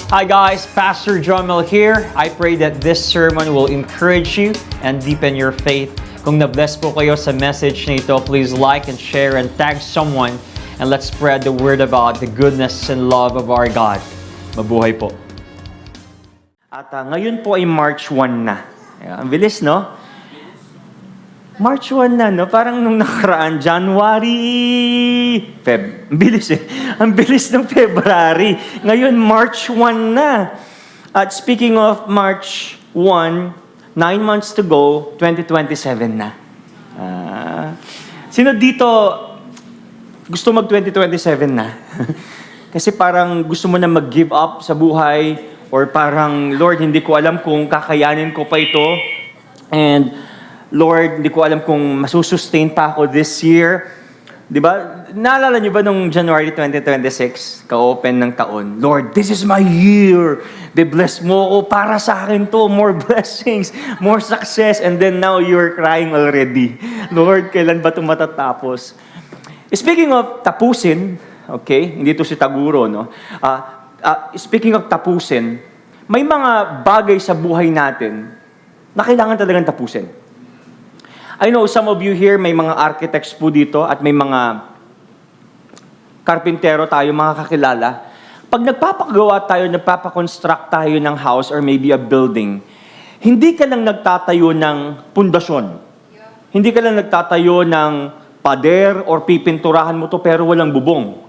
Hi guys, Pastor John Mel here. I pray that this sermon will encourage you and deepen your faith. Kung na-bless po kayo sa message na ito, please like and share and tag someone and let's spread the word about the goodness and love of our God. Mabuhay po. At ngayon po ay March 1 na. Ang bilis, no? March 1 na, no? Parang nung nakaraan, January, Feb. Ang bilis eh. Ang bilis ng February. Ngayon, March 1 na. At speaking of March 1, 9 months to go, 2027 na. Sino dito gusto mag-2027 na? Kasi parang gusto mo na mag-give up sa buhay or parang, Lord, hindi ko alam kung kakayanin ko pa ito. And Lord, hindi ko alam kung masusustain pa ako this year. Di ba? Naalala niyo ba nung January 2026, ka-open ng taon, Lord, this is my year. Bless mo ako para sa akin to. More blessings, more success. And then now you're crying already. Lord, kailan ba ito matatapos? Speaking of tapusin, okay, hindi to si Taguro, no? Speaking of tapusin, may mga bagay sa buhay natin na kailangan talagang tapusin. I know some of you here, may mga architects po dito at may mga karpintero tayo, mga kakilala. Pag nagpapagawa tayo, nagpapakonstruct tayo ng house or maybe a building, hindi ka lang nagtatayo ng pundasyon. Hindi ka lang nagtatayo ng pader or pipinturahan mo to pero walang bubong.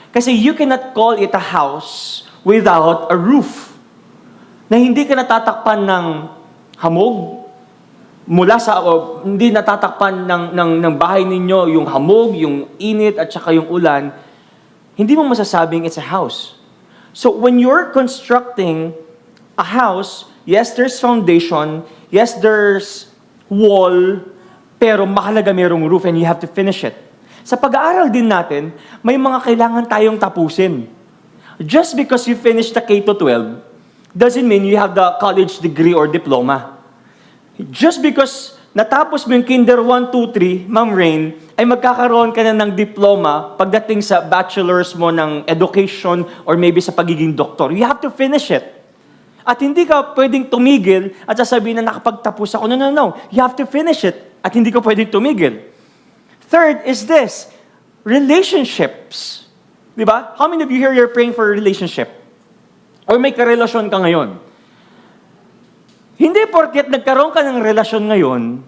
Kasi you cannot call it a house without a roof. Na hindi ka natatakpan ng hamog, mula sa, hindi natatakpan ng bahay ninyo, yung hamog, yung init, at saka yung ulan, hindi mo masasabing it's a house. So when you're constructing a house, yes, there's foundation, yes, there's wall, pero mahalaga merong roof and you have to finish it. Sa pag-aaral din natin, may mga kailangan tayong tapusin. Just because you finish the K-12, doesn't mean you have the college degree or diploma. Just because natapos mo yung Kinder 1, 2, 3, Ma'am Rain, ay magkakaroon ka na ng diploma pagdating sa bachelor's mo ng education or maybe sa pagiging doktor. You have to finish it. At hindi ka pwedeng tumigil at sasabihin na nakapagtapos ako. No. You have to finish it. At hindi ka pwedeng tumigil. Third is this, relationships. Di ba? How many of you here you're praying for a relationship? Or may karelasyon ka ngayon? Hindi porket nagkaroon ka ng relasyon ngayon,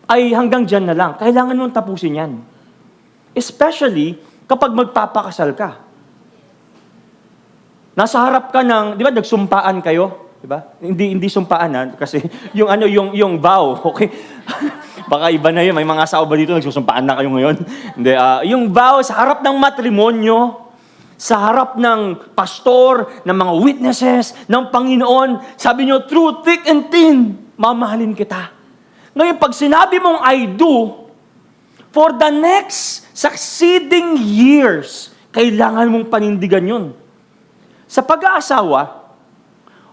ay hanggang dyan na lang. Kailangan mong tapusin yan. Especially kapag magpapakasal ka. Nasa harap ka ng, di ba, nagsumpaan kayo? Di ba? Hindi sumpaan kasi yung vow, okay? Baka iba na yun, may mga asawa ba dito nagsusumpaan na kayo ngayon? Hindi, yung vow sa harap ng matrimonyo, sa harap ng pastor, ng mga witnesses, ng Panginoon, sabi nyo, through thick and thin, mamahalin kita. Ngayon, pag sinabi mong I do, for the next succeeding years, kailangan mong panindigan yun. Sa pag-aasawa,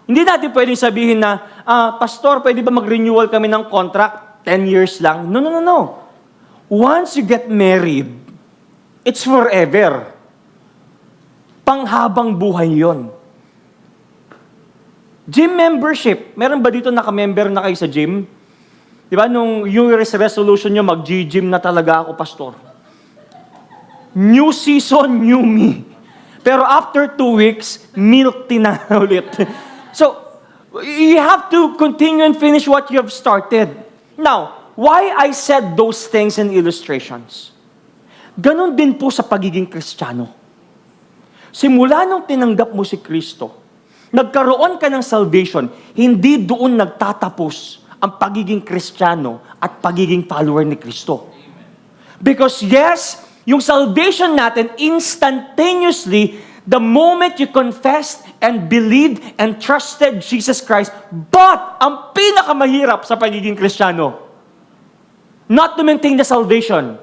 hindi natin pwedeng sabihin na, Pastor, pwede ba mag-renewal kami ng contract? 10 years lang. No. Once you get married, it's forever. Panghabang buhay yon. Gym membership. Meron ba dito naka-member na kayo sa gym? Di ba, nung New Year's resolution nyo, mag-gym na talaga ako, Pastor. New season, new me. Pero after 2 weeks, milk tea na ulit. So, you have to continue and finish what you have started. Now, why I said those things in illustrations? Ganon din po sa pagiging Kristiyano. Simula nung tinanggap mo si Kristo, nagkaroon ka ng salvation, hindi doon nagtatapos ang pagiging Kristiyano at pagiging follower ni Kristo. Because yes, yung salvation natin instantaneously, the moment you confessed and believed and trusted Jesus Christ, but ang pinakamahirap sa pagiging Kristiyano, not to maintain the salvation,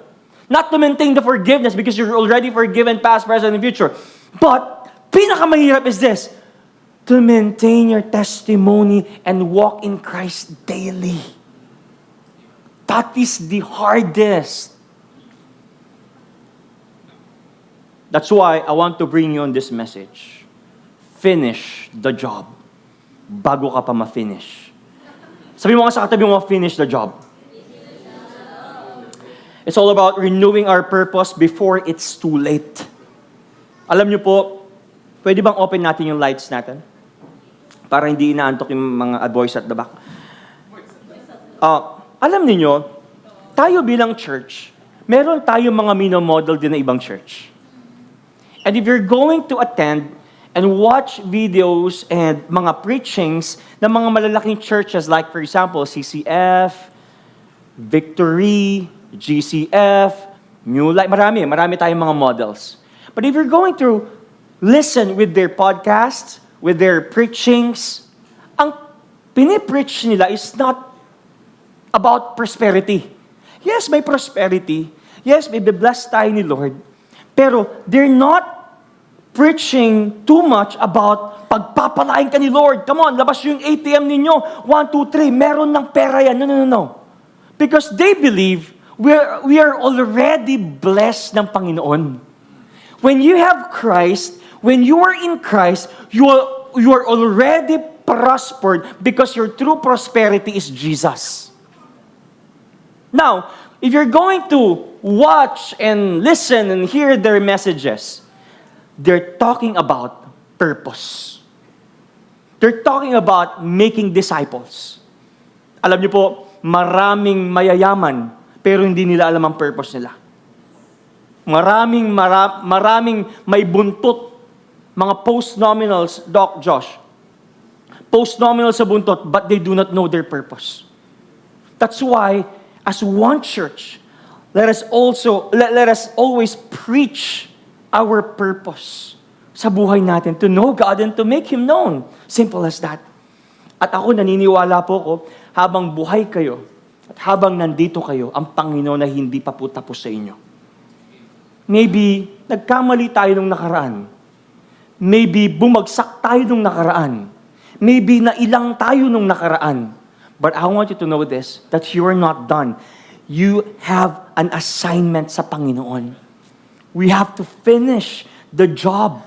not to maintain the forgiveness because you're already forgiven past, present, and future. But, pinakamahirap is this, to maintain your testimony and walk in Christ daily. That is the hardest. That's why I want to bring you on this message. Finish the job bago ka pa ma-finish. Sabi mo nga sa katabi mo, finish the job. It's all about renewing our purpose before it's too late. Alam niyo po, pwede bang open natin yung lights natin? Para hindi inaantok yung mga boys at the back. Alam niyo, tayo bilang church, meron tayong mga minomodel din na ibang church. And if you're going to attend and watch videos and mga preachings ng mga malalaking churches like for example, CCF, Victory, GCF, New Life, marami tayong mga models. But if you're going to listen with their podcasts, with their preachings, ang pinipreach nila is not about prosperity. Yes, may prosperity. Yes, may be-bless tayo ni Lord. Pero they're not preaching too much about pagpapalain ka ni Lord. Come on, labas yung ATM ninyo. 1, 2, 3, meron ng pera yan. No. Because they believe we are already blessed ng Panginoon. When you have Christ, when you are in Christ, you are already prospered because your true prosperity is Jesus. Now, if you're going to watch and listen and hear their messages, they're talking about purpose. They're talking about making disciples. Alam niyo po, maraming mayayaman, pero hindi nila alam ang purpose nila. Maraming may buntot, mga post-nominals, Doc Josh. Post-nominals sa buntot, but they do not know their purpose. That's why, as one church, let us always preach our purpose sa buhay natin, to know God and to make Him known. Simple as that. At ako naniniwala po ko, habang buhay kayo, at habang nandito kayo, ang Panginoon na hindi pa po tapos sa inyo. Maybe, nagkamali tayo nung nakaraan. Maybe, bumagsak tayo nung nakaraan. Maybe, nailang tayo nung nakaraan. But I want you to know this, that you are not done. You have an assignment sa Panginoon. We have to finish the job.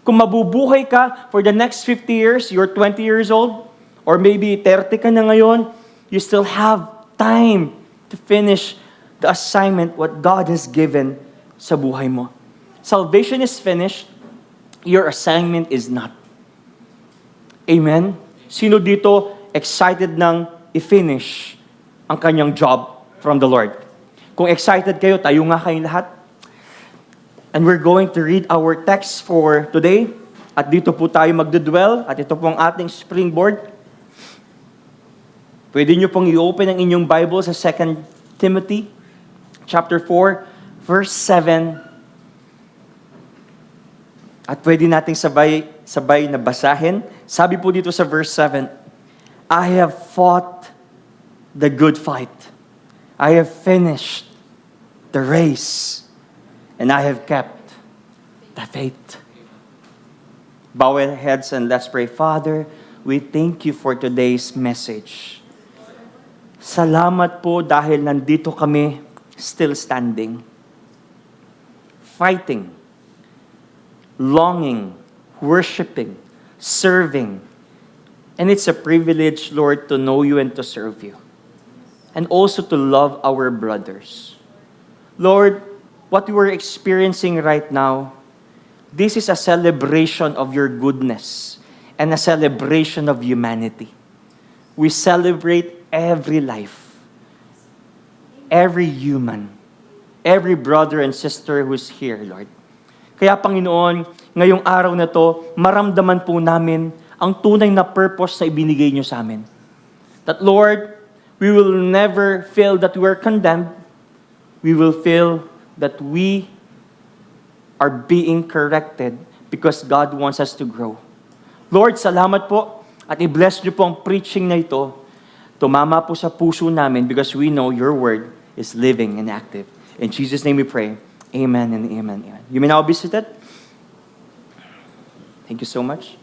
Kung mabubuhay ka for the next 50 years, you're 20 years old, or maybe 30 ka na ngayon, you still have time to finish the assignment what God has given sa buhay mo. Salvation is finished, your assignment is not. Amen? Sino dito excited nang i-finish ang kanyang job from the Lord? Kung excited kayo, tayo nga kayong lahat. And we're going to read our text for today. At dito po tayo magdudwell. At ito po ang ating springboard. Pwede nyo pong i-open ang inyong Bible sa 2 Timothy chapter 4, verse 7. At pwede nating sabay na basahin. Sabi po dito sa verse 7, I have fought the good fight. I have finished the race. And I have kept the faith. Bow our heads and let's pray. Father, we thank you for today's message. Salamat po dahil nandito kami still standing. Fighting. Longing. Worshiping. Serving. And it's a privilege, Lord, to know you and to serve you. And also to love our brothers. Lord, what we're experiencing right now, this is a celebration of your goodness and a celebration of humanity. We celebrate every life, every human, every brother and sister who's here, Lord. Kaya Panginoon, ngayong araw na to, maramdaman po namin ang tunay na purpose na ibinigay niyo sa amin. That Lord, we will never feel that we are condemned. We will feel that we are being corrected because God wants us to grow. Lord, salamat po at i-bless niyo po ang preaching na ito. Tumama po sa puso namin because we know your word is living and active. In Jesus' name we pray. Amen and amen. Amen. You may now be seated. Thank you so much.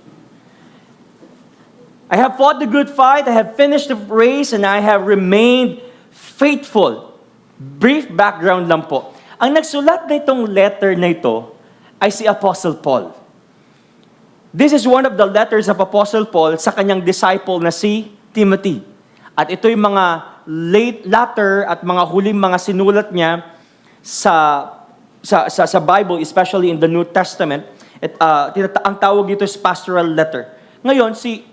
I have fought the good fight, I have finished the race, and I have remained faithful. Brief background lang po. Ang nagsulat na itong letter na ito ay si Apostle Paul. This is one of the letters of Apostle Paul sa kanyang disciple na si Timothy. At ito yung mga latter at mga huling mga sinulat niya sa Bible, especially in the New Testament. Ang tawag dito is pastoral letter. Ngayon, si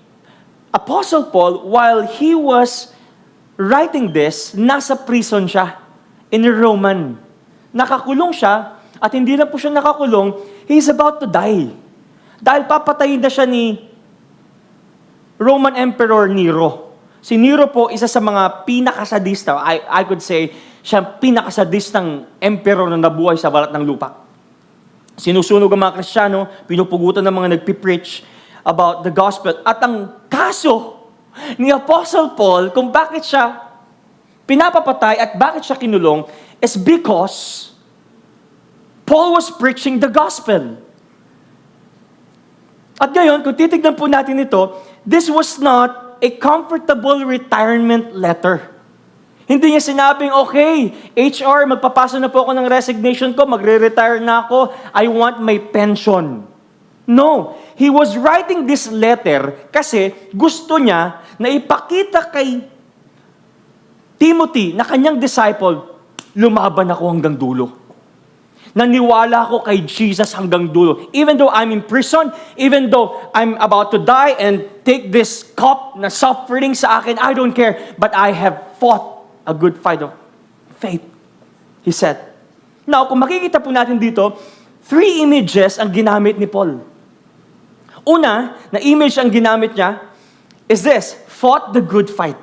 Apostle Paul, while he was writing this, nasa prison siya in Roman. Nakakulong siya, at hindi na po siya nakakulong, he's about to die. Dahil papatayin na siya ni Roman Emperor Nero. Si Nero po, isa sa mga pinakasadista, I could say, siya pinakasadistang emperor na nabuhay sa balat ng lupa. Sinusunog ang mga Kristiyano, pinupugutan ng mga nagpipreach about the gospel. At ang kaso ni Apostle Paul, kung bakit siya pinapapatay at bakit siya kinulong, is because Paul was preaching the gospel. At ngayon, kung titignan po natin ito, this was not a comfortable retirement letter. Hindi niya sinabing, okay, HR, magpapasa na po ako ng resignation ko, magre-retire na ako, I want my pension. No, he was writing this letter kasi gusto niya na ipakita kay Timothy, na kanyang disciple, lumaban ako hanggang dulo. Naniwala ako kay Jesus hanggang dulo. Even though I'm in prison, even though I'm about to die and take this cup na suffering sa akin, I don't care. But I have fought a good fight of faith, he said. Now, kung makikita po natin dito, 3 images ang ginamit ni Paul. Una, na image ang ginamit niya, is this, fought the good fight.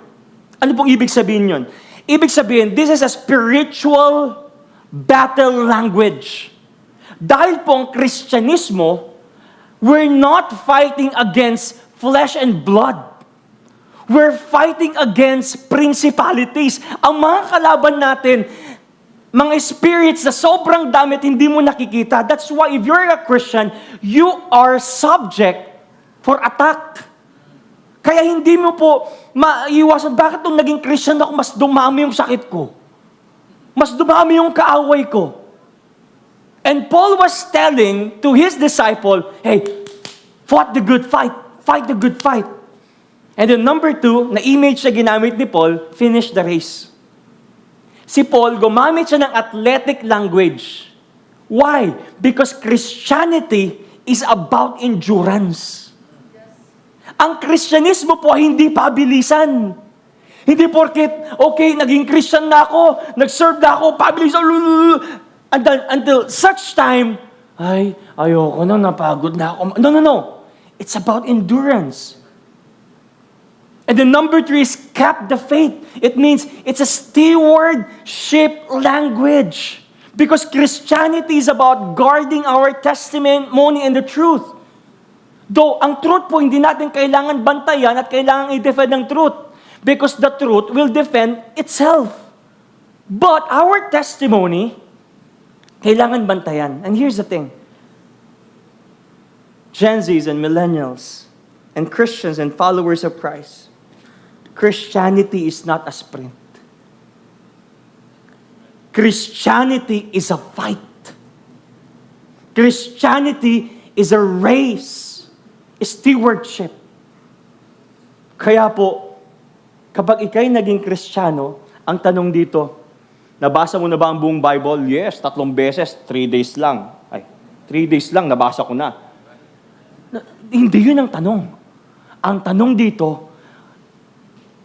Ano pong ibig sabihin yun? Ibig sabihin, this is a spiritual battle language. Dahil po ang Kristyanismo, we're not fighting against flesh and blood. We're fighting against principalities. Ang mga kalaban natin, mga spirits na sobrang dami at hindi mo nakikita. That's why if you're a Christian, you are subject for attack. Kaya hindi mo po maiwasan, bakit nung naging Christian ako, mas dumami yung sakit ko? Mas dumami yung kaaway ko. And Paul was telling to his disciple, hey, fight the good fight. Fight the good fight. And then number 2, na image na ginamit ni Paul, finish the race. Si Paul, gumamit siya ng athletic language. Why? Because Christianity is about endurance. Ang Kristyanismo po hindi pabilisan. Hindi porket, okay, naging Christian na ako, nag-serve na ako, pabilisan, until such time, ay, ayoko na, napagod na ako. No. It's about endurance. And then number 3 is kept the faith. It means it's a stewardship language. Because Christianity is about guarding our testimony and the truth. Though, ang truth po, hindi natin kailangan bantayan at kailangan i-defend ang truth. Because the truth will defend itself. But our testimony, kailangan bantayan. And here's the thing. Gen Zs and millennials and Christians and followers of Christ, Christianity is not a sprint. Christianity is a fight. Christianity is a race. Stewardship. Kaya po, kapag ikay naging Kristiyano, ang tanong dito, nabasa mo na ba ang buong Bible? Yes, 3 beses, 3 days lang. 3 days lang, nabasa ko na. Hindi yun ang tanong. Ang tanong dito,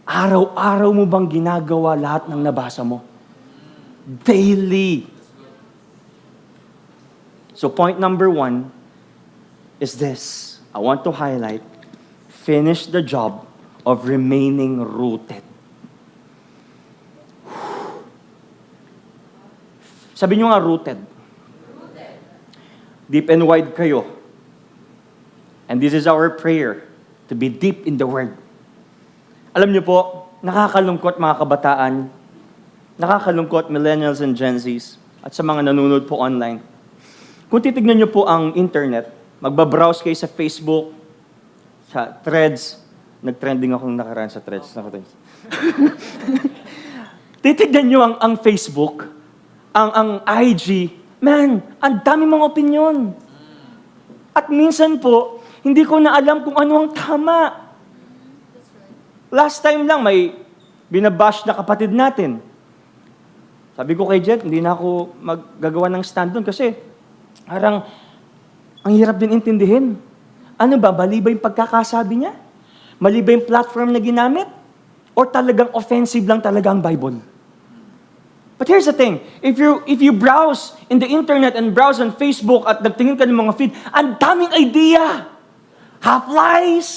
araw-araw mo bang ginagawa lahat ng nabasa mo? Daily. So point number 1 is this. I want to highlight, finish the job of remaining rooted. Sabi nyo nga, rooted. Deep and wide kayo. And this is our prayer, to be deep in the Word. Alam nyo po, nakakalungkot mga kabataan, nakakalungkot millennials and Gen Zs, at sa mga nanonood po online. Kung titignan nyo po ang internet, magbabrowse kayo sa Facebook, sa Threads. Nag-trending akong nakaraan sa Threads. Titignan nyo ang Facebook, ang IG. Man, ang dami mga opinyon. At minsan po, hindi ko na alam kung ano ang tama. Last time lang, may binabash na kapatid natin. Sabi ko kay Jet, hindi na ako maggagawa ng stand doon kasi parang ang hirap din intindihin. Ano ba, mali ba yung pagkakasabi niya? Mali ba yung platform na ginamit? Or talagang offensive lang talaga ang Bible? But here's the thing, if you browse in the internet and browse on Facebook at nagtingin ka ng mga feed, ang daming idea. Half lies,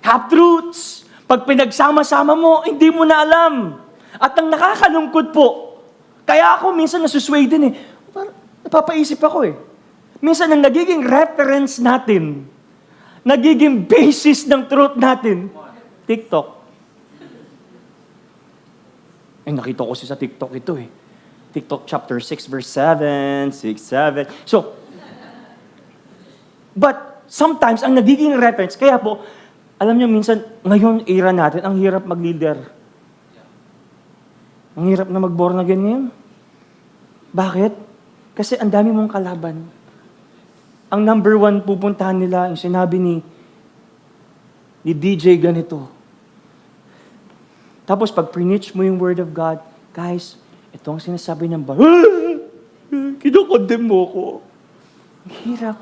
half truths. Pag pinagsama-sama mo, hindi mo na alam. At ang nakakalungkot po, kaya ako minsan nasusway din eh. Napapaisip ako eh. Minsan ang nagiging reference natin, nagiging basis ng truth natin, TikTok. Nakita ko sa TikTok ito eh. TikTok chapter 6 verse 7, 6, 7. So, but sometimes ang nagiging reference, kaya po, alam niyo minsan, ngayon era natin, ang hirap mag-leader. Ang hirap na mag-born again ngayon. Bakit? Kasi ang dami mong kalaban. Ang number one pupuntahan nila, yung sinabi ni DJ ganito. Tapos pag preach mo yung word of God, guys, ito ang sinasabi ng kinukondem mo ko. Ang hirap.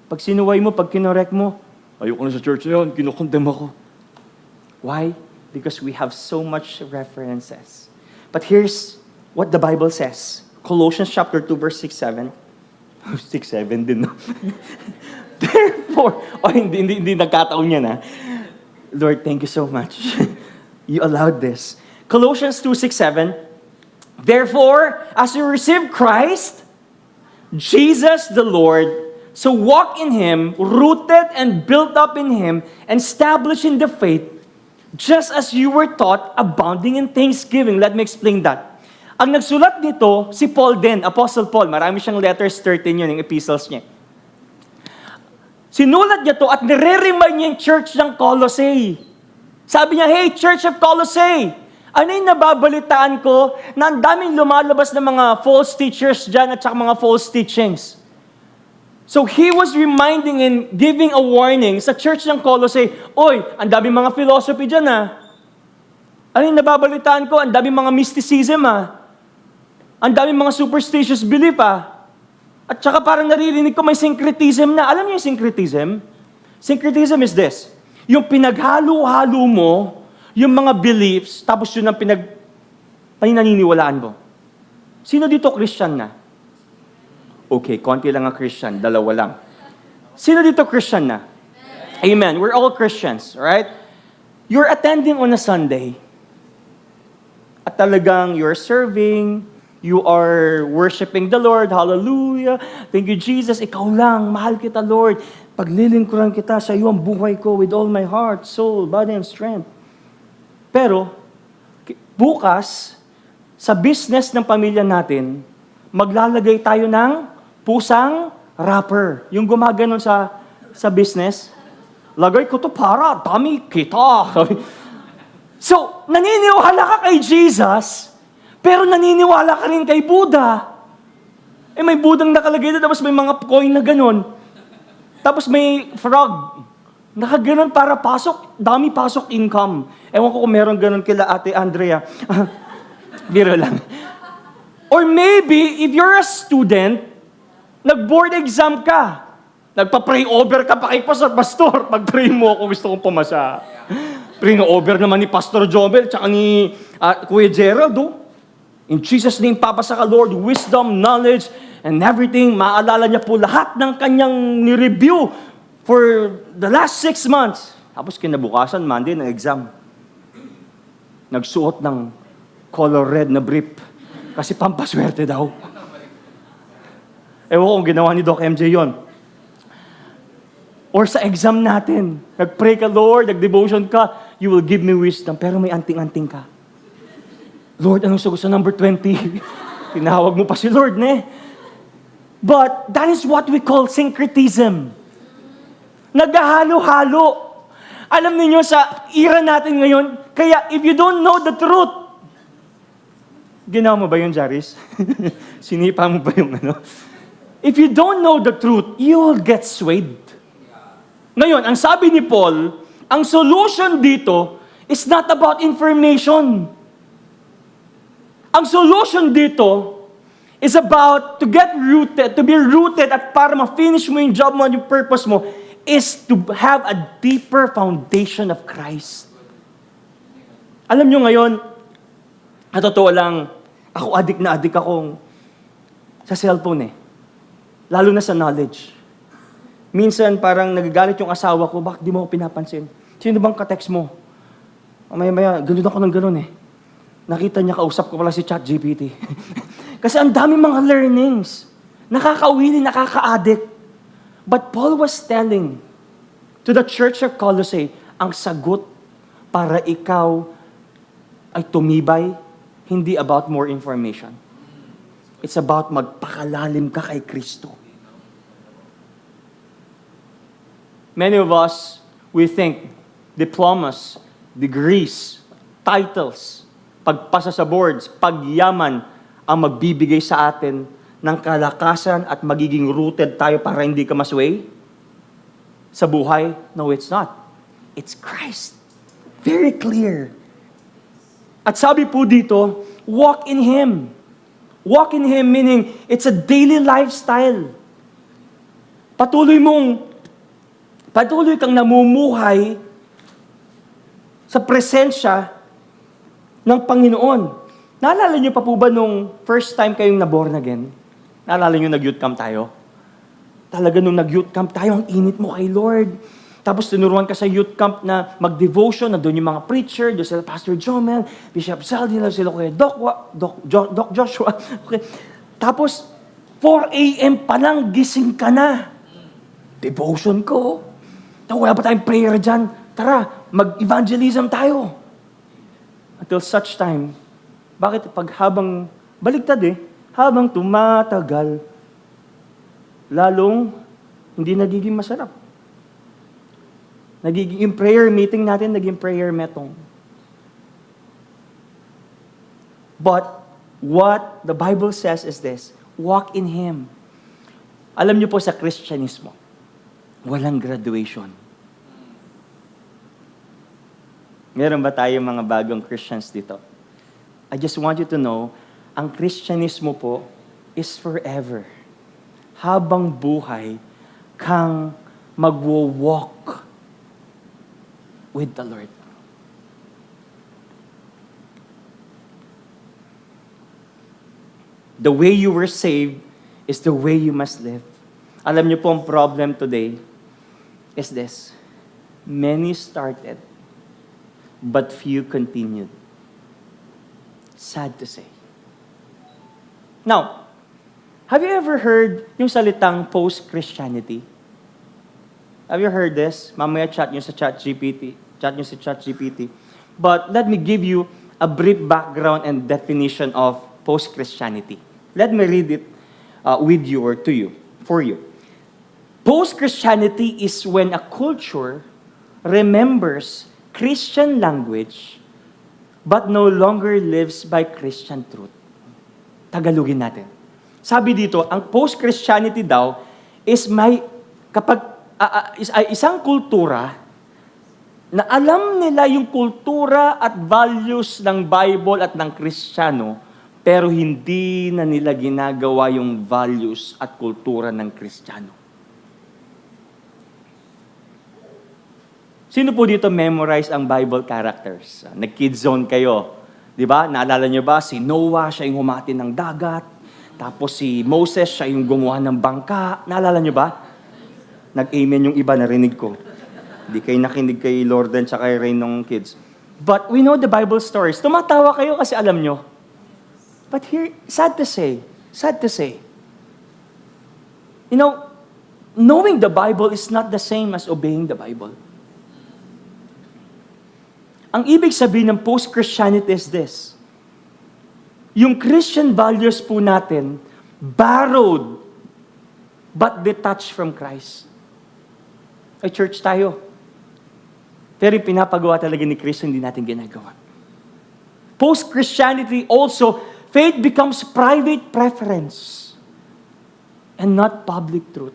Pag sinuway mo, pag kinorek mo, ayoko na sa church na yun, kinukondem ako. Why? Because we have so much references. But here's what the Bible says. Colossians chapter 2, verse 6, 7. 6, 7 din, no? Therefore, hindi nagkataon yan, ha? Lord, thank you so much. You allowed this. Colossians 2, 6, 7. Therefore, as you receive Christ, Jesus the Lord, so walk in Him, rooted and built up in Him, and established in the faith, just as you were taught, abounding in thanksgiving. Let me explain that. Ang nagsulat nito, si Paul din, Apostle Paul. Marami siyang letters, 13 yun, yung epistles niya. Sinulat niya to at nire-remind niya yung church ng Colossae. Sabi niya, hey, Church of Colossae, ano yung nababalitaan ko na ang daming lumalabas ng mga false teachers dyan at saka mga false teachings. So he was reminding and giving a warning sa church ng Colossae, oy, ang daming mga philosophy dyan Ano yung nababalitaan ko? Ang daming mga mysticism Ang daming mga superstitious belief At saka parang naririnig ko may syncretism na. Alam niyo yung syncretism? Syncretism is this. Yung pinaghalo-halo mo, yung mga beliefs, tapos yun ang pinaniniwalaan mo. Sino dito Christian na? Okay, konti lang ang Christian, dalawa lang. Sino dito Christian na? Amen. We're all Christians, right? You're attending on a Sunday. At talagang you're serving, you are worshiping the Lord. Hallelujah. Thank you, Jesus. Ikaw lang. Mahal kita, Lord. Paglilingkuran kita sa iyo ang buhay ko with all my heart, soul, body, and strength. Pero, bukas, sa business ng pamilya natin, maglalagay tayo ng pusang wrapper. Yung gumaganon sa business. Lagay ko to para dami kita. So, naniniwala ka kay Jesus, pero naniniwala ka rin kay Buddha. May Budang nakalagay doon, tapos may mga coin na ganon. Tapos may frog. Nakaganon para pasok, dami pasok income. Ewan ko kung meron ganon kila Ate Andrea. Biro lang. Or maybe, if you're a student, nag-board exam ka. Nagpa-pray over ka pa kay Pastor. Pag-pray mo ako, gusto kong pumasa. Pray over naman ni Pastor Jobel, tsaka ni Kuya Gerald, In Jesus' name, papasa ka, Lord, wisdom, knowledge, and everything. Maalala niya po lahat ng kanyang ni-review for the last 6 months. Tapos kinabukasan, Monday, na exam. Nagsuot ng color red na brief. Kasi pampaswerte daw. Ewan ko kung ginawa ni Doc MJ yon. Or sa exam natin, nag-pray ka, Lord, nag-devotion ka, you will give me wisdom. Pero may anting-anting ka. Lord, anong sagot sa number 20? Tinawag mo pa si Lord, But that is what we call syncretism. Naghahalo-halo. Alam niyo sa era natin ngayon, kaya if you don't know the truth, ginawa mo ba yun, Jaris? Sinipa mo ba yung if you don't know the truth, you will get swayed. Ngayon, ang sabi ni Paul, ang solution dito is not about information. Ang solution dito is about to get rooted, to be rooted at para ma-finish mo yung job mo, yung purpose mo, is to have a deeper foundation of Christ. Alam nyo ngayon, at totoo lang, ako adik akong sa cellphone eh. Lalo na sa knowledge. Minsan parang nagagalit yung asawa ko, bakit di mo ako pinapansin? Sino bang ka-text mo? Maya-maya, ganun ako ng ganun eh. Nakita niya, kausap ko pala si ChatGPT. Kasi ang dami mga learnings. Nakakawili, nakaka-addict. But Paul was telling to the church of Colossae, ang sagot para ikaw ay tumibay, hindi about more information. It's about magpakalalim ka kay Kristo. Many of us, we think diplomas, degrees, titles, pagpasa sa boards, pagyaman ang magbibigay sa atin ng kalakasan at magiging rooted tayo para hindi ka masway sa buhay. No, it's not. It's Christ. Very clear. At sabi po dito, walk in Him. Walk in Him meaning it's a daily lifestyle. Patuloy kang namumuhay sa presensya ng Panginoon. Naalala niyo pa po ba nung first time kayong na-born again? Naalala niyo nag-youth camp tayo? Talaga nung nag-youth camp tayo, ang init mo kay Lord. Tapos tinuruan ka sa youth camp na mag-devotion, na doon yung mga preacher, doon sila Pastor Jomel, Bishop Saldi, sila Kuya Doc Joshua. Okay. Tapos, 4 a.m. pa lang, gising ka na. Devotion ko. Wala pa tayong prayer dyan. Tara, mag-evangelism tayo. Until such time, bakit habang, baligtad habang tumatagal, lalong hindi nagiging masarap. Yung prayer meeting natin, naging prayer metong. But, what the Bible says is this, walk in Him. Alam niyo po sa Kristyanismo, walang graduation. Meron ba tayo mga bagong Christians dito? I just want you to know, ang Kristyanismo po is forever. Habang buhay kang magwo-walk with the Lord. The way you were saved is the way you must live. Alam niyo po ang problem today is this. Many started, but few continued. Sad to say. Now, have you ever heard yung salitang post-Christianity? Have you heard this? Mamaya chat nyo sa ChatGPT. Chat nyo sa ChatGPT. But let me give you a brief background and definition of post-Christianity. Let me read it with you or to you, for you. Post-Christianity is when a culture remembers Christian language but no longer lives by Christian truth. Tagalogin natin. Sabi dito, ang post-Christianity daw is isang kultura na alam nila yung kultura at values ng Bible at ng Kristiyano, pero hindi na nila ginagawa yung values at kultura ng Kristiyano. Sino po dito memorize ang Bible characters? Nag-kid zone kayo. Di ba? Naalala niyo ba? Si Noah, siya yung humati ng dagat. Tapos si Moses, siya yung gumawa ng bangka. Naalala niyo ba? Nag-amen yung iba, narinig ko. Hindi kayo nakinig kay Lorden at kay Rain ng kids. But we know the Bible stories. Tumatawa kayo kasi alam nyo. But here, sad to say, you know, knowing the Bible is not the same as obeying the Bible. Ang ibig sabihin ng post-Christianity is this. Yung Christian values po natin, borrowed, but detached from Christ. Ay, church tayo. Pero yung pinapagawa talaga ni Kristo, hindi natin ginagawa. Post-Christianity also, faith becomes private preference. and not public truth.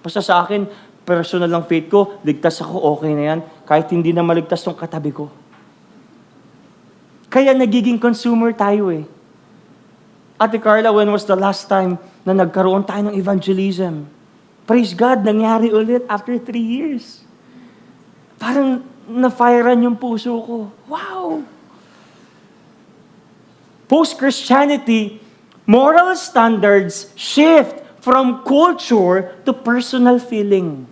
Basta sa akin, personal lang faith ko, ligtas ako, okay na yan, kahit hindi na maligtas yung katabi ko. Kaya nagiging consumer tayo eh. Ate Carla, when was the last time na nagkaroon tayo ng evangelism? Praise God, nangyari ulit after 3 years. Parang na-firean yung puso ko. Wow! Post-Christianity, moral standards shift from culture to personal feeling.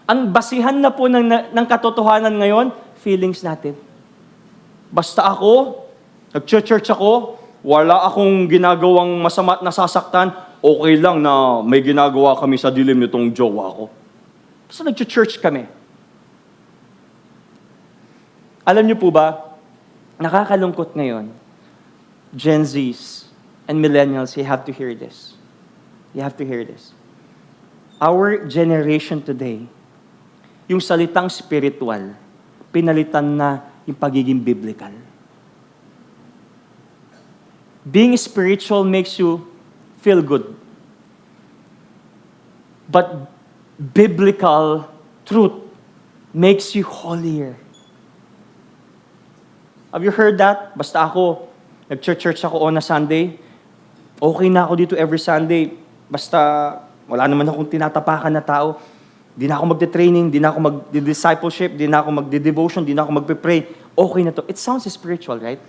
Ang basihan na po ng katotohanan ngayon, feelings natin. Basta ako, nag-church ako, wala akong ginagawang masama at nasasaktan, okay lang na may ginagawa kami sa dilim nitong jowa ko. Basta nag-church kami. Alam niyo po ba, nakakalungkot ngayon, Gen Zs and millennials, you have to hear this. You have to hear this. Our generation today, yung salitang spiritual, pinalitan na yung pagiging biblical. Being spiritual makes you feel good. But biblical truth makes you holier. Have you heard that? Basta ako, nag-church ako on a Sunday, okay na ako dito every Sunday. Basta wala naman akong tinatapakan na tao. Di na ako magte-training, di na ako mag-discipleship, di na ako magde-devotion, di na ako magpe-pray. Okay na to. It sounds spiritual, right?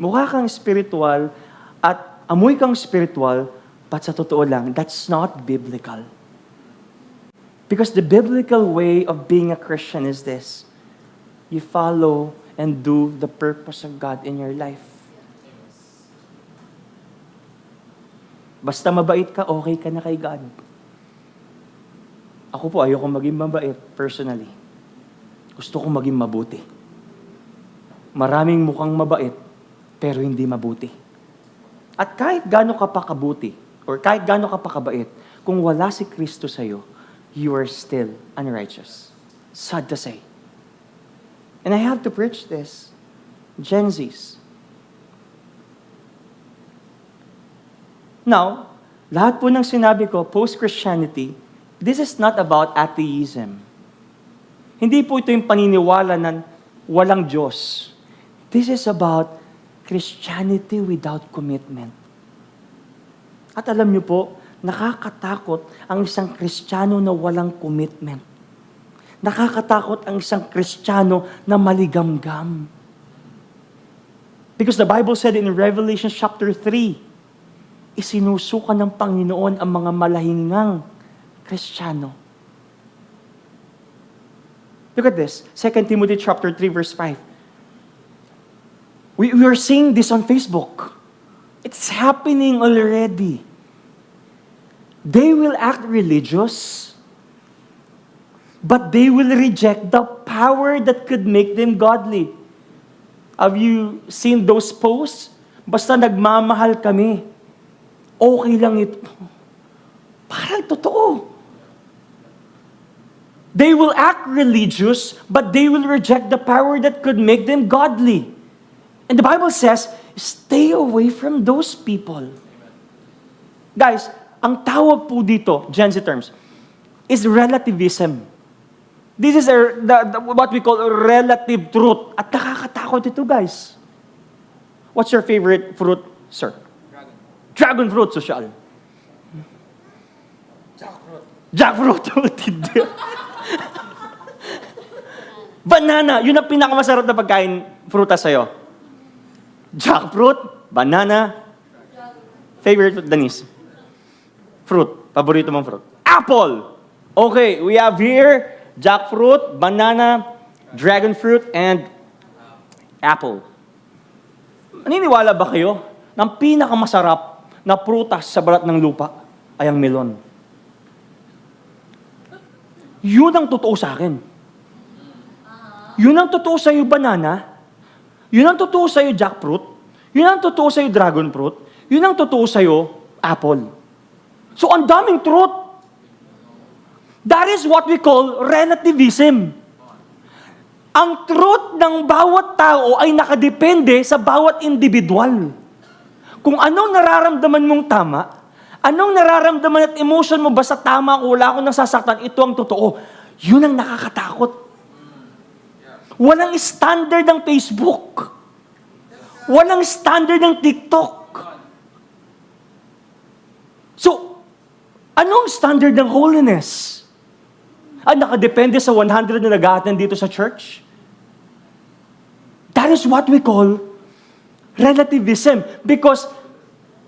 Mukha kang spiritual at amoy kang spiritual, but sa totoo lang, that's not biblical. Because the biblical way of being a Christian is this. You follow and do the purpose of God in your life. Basta mabait ka, okay ka na kay God. Ako po, ayoko maging mabait, personally. Gusto ko maging mabuti. Maraming mukhang mabait, pero hindi mabuti. At kahit gaano ka pa kabuti, or kahit gaano ka pa kabait, kung wala si Kristo sa'yo, you are still unrighteous. Sad to say. And I have to preach this. Gen Zs. Now, lahat po ng sinabi ko, post-Christianity, this is not about atheism. Hindi po ito yung paniniwala na walang Diyos. This is about Christianity without commitment. At alam niyo po, nakakatakot ang isang Kristiyano na walang commitment. Nakakatakot ang isang Kristiyano na maligamgam. Because the Bible said in Revelation chapter 3, isinusukan ng Panginoon ang mga malahingang Kristiyano. Look at this, 2 Timothy chapter 3 verse 5. We are seeing this on Facebook. It's happening already. They will act religious, but they will reject the power that could make them godly. Have you seen those posts? Basta nagmamahal kami. Okay lang ito. Parang totoo. They will act religious, but they will reject the power that could make them godly. And the Bible says, stay away from those people. Guys, ang tawag po dito, Gen Z terms, is relativism. This is what we call relative truth. At nakakatakot ito, guys. What's your favorite fruit, sir? Dragon fruit, social. Jackfruit. Hindi. Banana, yun ang pinakamasarap na pagkain fruta sa'yo. Jackfruit, banana, favorite fruit, Denise? Fruit, paborito mong fruit. Apple! Okay, we have here jackfruit, banana, dragon fruit, and apple. Naniniwala ba kayo na ang pinakamasarap na prutas sa balat ng lupa ay ang melon? Yun ang totoo sa akin. Yun ang totoo sa iyo, banana. Yun ang totoo sa iyo, jackfruit. Yun ang totoo sa iyo, dragon fruit. Yun ang totoo sa iyo, apple. So, ang daming truth. That is what we call relativism. Ang truth ng bawat tao ay nakadepende sa bawat individual. Kung anong nararamdaman mong tama, Anong nararamdaman at emotion mo? Basta tama ako, wala akong nasasaktan, ito ang totoo. Yun ang nakakatakot. Walang standard ng Facebook. Walang standard ng TikTok. So, anong standard ng holiness? Nakadepende sa 100 na nag-a-attend dito sa church? That is what we call relativism. Because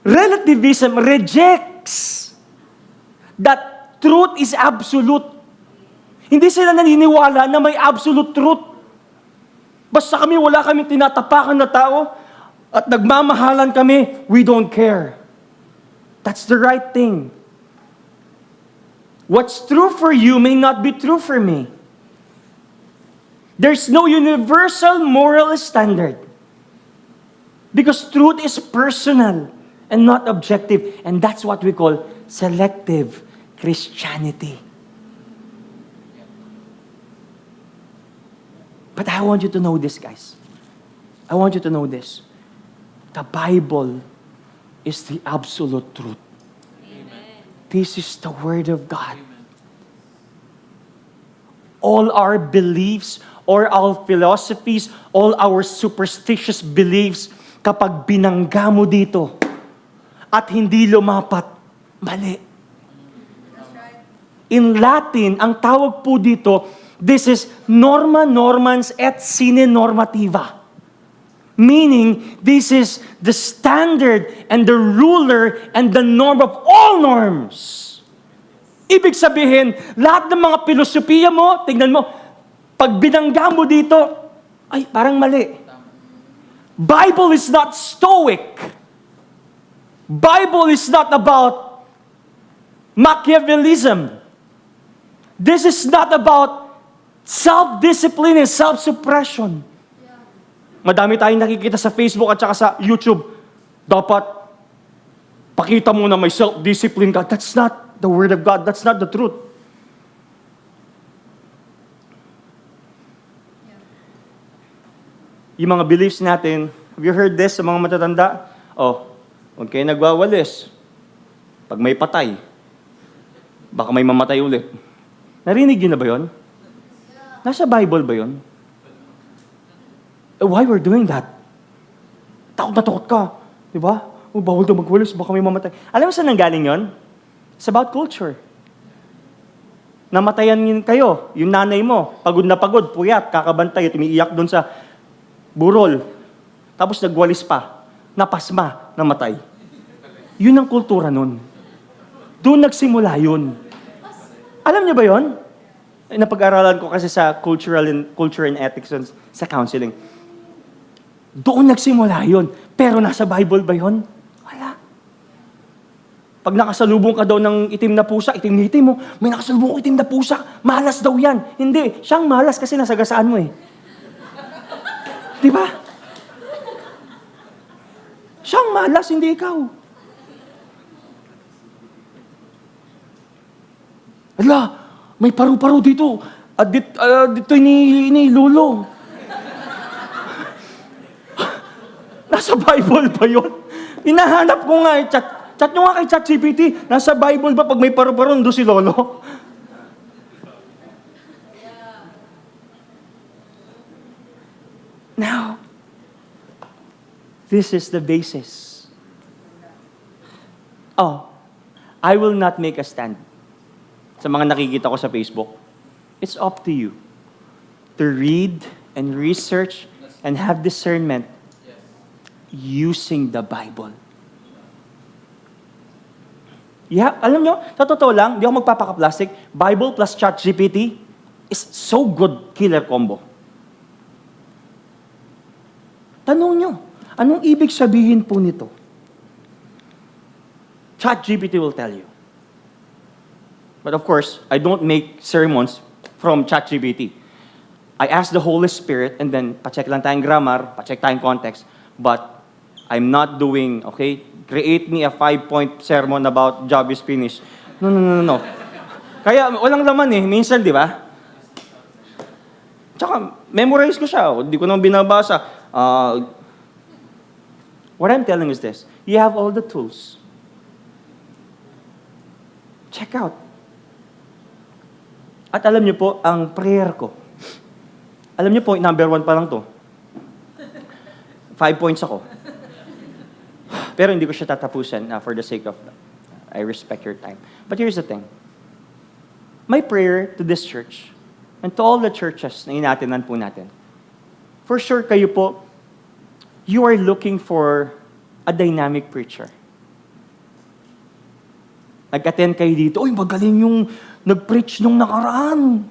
relativism rejects that truth is absolute. Hindi sila naniniwala na may absolute truth. Basta wala kaming tinatapakan na tao at nagmamahalan kami, we don't care. That's the right thing. What's true for you may not be true for me. There's no universal moral standard. Because truth is personal and not objective. And that's what we call selective Christianity. But I want you to know this, guys. I want you to know this. The Bible is the absolute truth. This is the Word of God. All our beliefs, or our philosophies, all our superstitious beliefs, kapag binangga mo dito at hindi lumapat, mali. In Latin, ang tawag po dito, this is norma normans et sine normativa. Meaning, this is the standard and the ruler and the norm of all norms. Ibig sabihin, lahat ng mga filosofiya mo, tingnan mo, pag binangga mo dito, ay, parang mali. Bible is not stoic. Bible is not about Machiavellism. This is not about self-discipline and self-suppression. Madami tayong nakikita sa Facebook at saka sa YouTube. Dapat pakita mo na may self-discipline ka. That's not the Word of God. That's not the truth. Yung mga beliefs natin, have you heard this sa mga matatanda? Huwag kayo nagwawalis. Pag may patay, baka may mamatay ulit. Narinig yun na ba yun? Nasa Bible ba yun? Why we're doing that? Takot na takot ka. Diba? Bawal daw magwalis, baka may mamatay. Alam mo saan nanggaling yun? It's about culture. Namatayan yun kayo, yung nanay mo, pagod na pagod, puyat, kakabantay, tumiiyak doon sa burol. Tapos nagwalis pa, napasma, namatay. Yun ang kultura nun. Doon nagsimula yun. Alam niyo ba yun? Napag-aralan ko kasi sa culture and ethics sa counseling. Doon nagsimula yun. Pero nasa Bible ba yun? Wala. Pag nakasalubong ka daw ng itim na pusa, itim na itim mo, may nakasalubong ko itim na pusa, malas daw yan. Hindi, siyang malas kasi nasagasaan mo eh. Di ba? Siyang malas, hindi ikaw. Ala, may paru-paro dito. Dito ni Lolo. Nasa Bible ba yun? Hinahanap ko nga chat nyo nga kay ChatGPT. Nasa Bible ba pag may paru-paro doon si Lolo? Now, this is the basis. I will not make a stand. Sa mga nakikita ko sa Facebook, it's up to you to read and research and have discernment using the Bible. Yeah, alam nyo, sa totoo lang, di ako magpapaka-plastic, Bible plus ChatGPT is so good killer combo. Tanong nyo, anong ibig sabihin po nito? ChatGPT will tell you. But of course, I don't make sermons from ChatGPT. I ask the Holy Spirit and then pacheck lang tayong grammar, pacheck tayong context, but I'm not doing, okay, create me a 5-point sermon about job is finished. No. Kaya walang laman eh, minsan, di ba? Tsaka, memorize ko siya, hindi ko naman binabasa. What I'm telling is this, you have all the tools. Check out. At alam niyo po, ang prayer ko, alam niyo po, number 1 pa lang to. 5 points ako. Pero hindi ko siya tatapusin for the sake of, I respect your time. But here's the thing. My prayer to this church, and to all the churches na inatinan po natin, for sure kayo po, you are looking for a dynamic preacher. Nag-attend kayo dito, uy, magaling yung nag-preach nung nakaraan.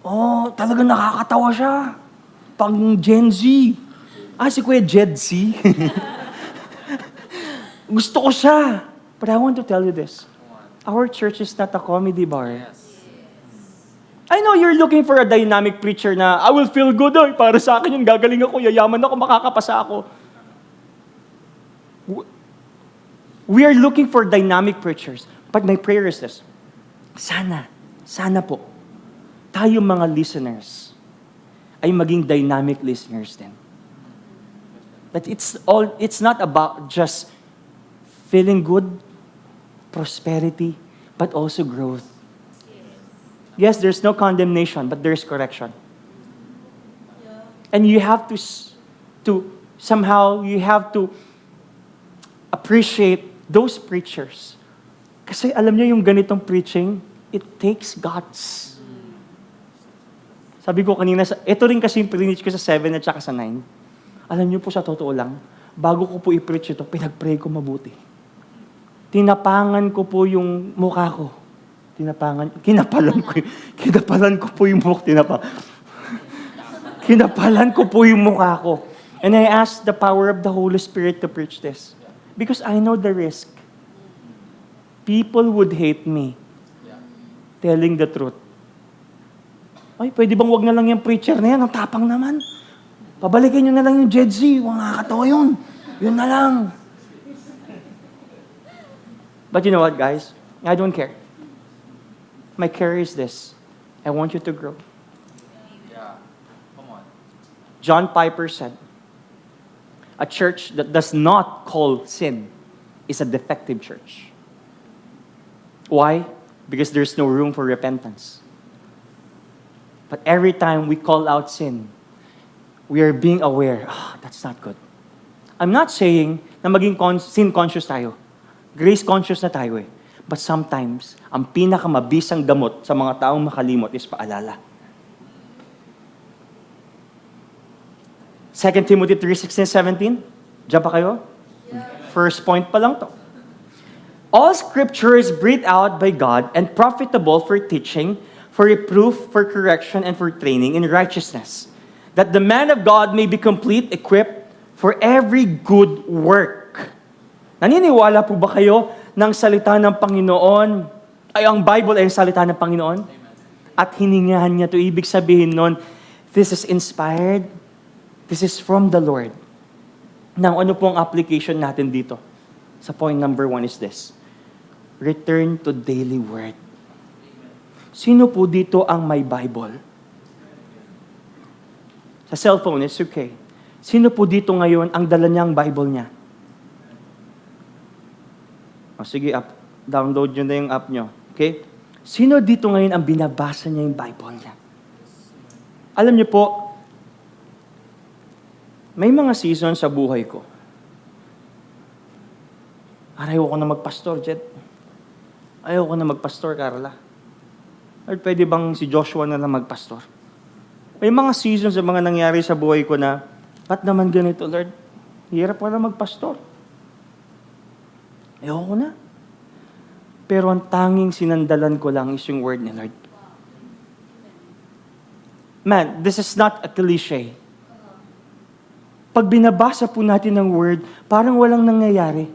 Oh, talagang nakakatawa siya. Pang Gen Z. Si Kuya Jed Z. Gusto ko siya. But I want to tell you this. Our church is not a comedy bar. I know you're looking for a dynamic preacher na, I will feel good, para sa akin yun, gagaling ako, yayaman ako, makakapasa ako. We are looking for dynamic preachers. But my prayer is this. Sana po, tayo mga listeners ay maging dynamic listeners din. That it's not about just feeling good, prosperity, but also growth. Yes, there's no condemnation, but there's correction. And you have to somehow, you have to appreciate those preachers. Kasi alam niyo yung ganitong preaching, it takes guts. Sabi ko kanina, ito rin kasi yung preach ko sa 7 at saka sa 9. Alam niyo po sa totoo lang, bago ko po i-preach ito, pinag-pray ko mabuti. Tinapangan ko po yung mukha ko. Kinapalan ko po yung mukha, kinapalan ko po yung mukha ko. And I asked the power of the Holy Spirit to preach this. Because I know the risk. People would hate me telling the truth. Ay, pwede bang wag na lang yung preacher na yan? Ang tapang naman. Pabalikin nyo na lang yung Jed Z. Nakakatawa yun. Yun na lang. But you know what, guys? I don't care. My care is this. I want you to grow. Yeah. Come on. John Piper said, a church that does not call sin is a defective church. Why? Because there's no room for repentance. But every time we call out sin, we are being aware, that's not good. I'm not saying na maging sin-conscious tayo. Grace-conscious na tayo eh. But sometimes, ang pinakamabisang gamot sa mga taong makalimot is paalala. 2 Timothy 3:16-17. Diyan pa kayo? First point pa lang to. All scripture is breathed out by God and profitable for teaching, for reproof, for correction, and for training in righteousness, that the man of God may be complete, equipped for every good work. Naniniwala po ba kayo ng salita ng Panginoon, ay ang Bible ay salita ng Panginoon? Amen. At hiningahan niya to. Ibig sabihin nun, this is inspired, this is from the Lord. Now, ano po ang application natin dito? Sa point number 1 is this. Return to daily word. Sino po dito ang may Bible? Sa cellphone, it's okay. Sino po dito ngayon ang dala niyang Bible niya? Sige, download nyo na yung app nyo. Okay? Sino dito ngayon ang binabasa niya yung Bible niya? Alam niyo po, may mga season sa buhay ko. Ayaw ko na magpastor, Jet. Ayaw ko na magpastor, Carla. Lord, pwede bang si Joshua na lang magpastor? May mga seasons sa mga nangyari sa buhay ko na, ba't naman ganito, Lord? Hirap ko na magpastor. Ayoko na. Pero ang tanging sinandalan ko lang is yung word ni Lord. Man, this is not a cliche. Pag binabasa po natin ang word, parang walang nangyayari.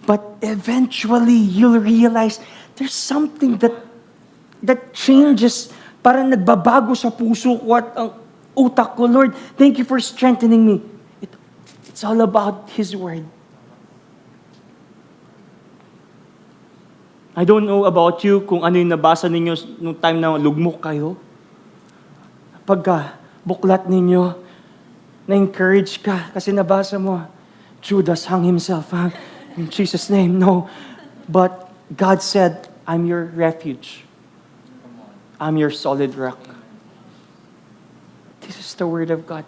But eventually, you'll realize there's something that changes. Parang nagbabago sa puso ko at ang utak ko. Lord, thank you for strengthening me. It's all about His word. I don't know about you kung ano yung nabasa ninyo nung time na lugmok kayo. Pagka buklat ninyo, na-encourage ka kasi nabasa mo, Judas hung himself. In Jesus' name, no. But God said, I'm your refuge. Come on. I'm your solid rock. This is the word of God.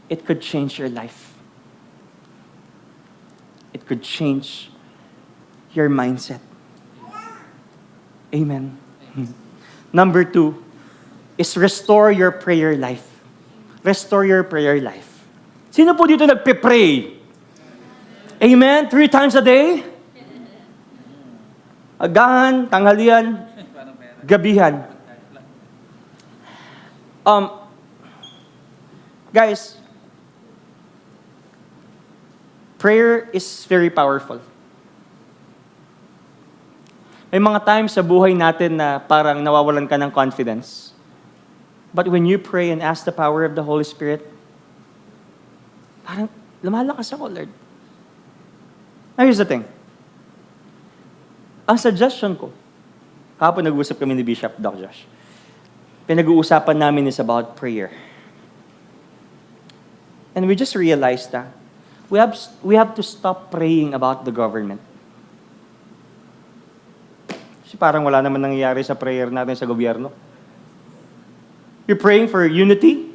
It could change your life. It could change your mindset. Amen. Number 2 is restore your prayer life. Restore your prayer life. Sino po dito nagpe-pray? Amen? 3 times a day? Agahan, tanghalian, Parang pera. gabihan. Guys, prayer is very powerful. May mga times sa buhay natin na parang nawawalan ka ng confidence. But when you pray and ask the power of the Holy Spirit, parang lumalakas ako, Lord. Now here's the thing. Ang suggestion ko, kahapon nag-usap kami ni Bishop Doc Josh. Pinag-uusapan namin is about prayer. And we just realized that we have to stop praying about the government. Kasi parang wala naman nangyayari sa prayer natin sa gobyerno. You're praying for unity,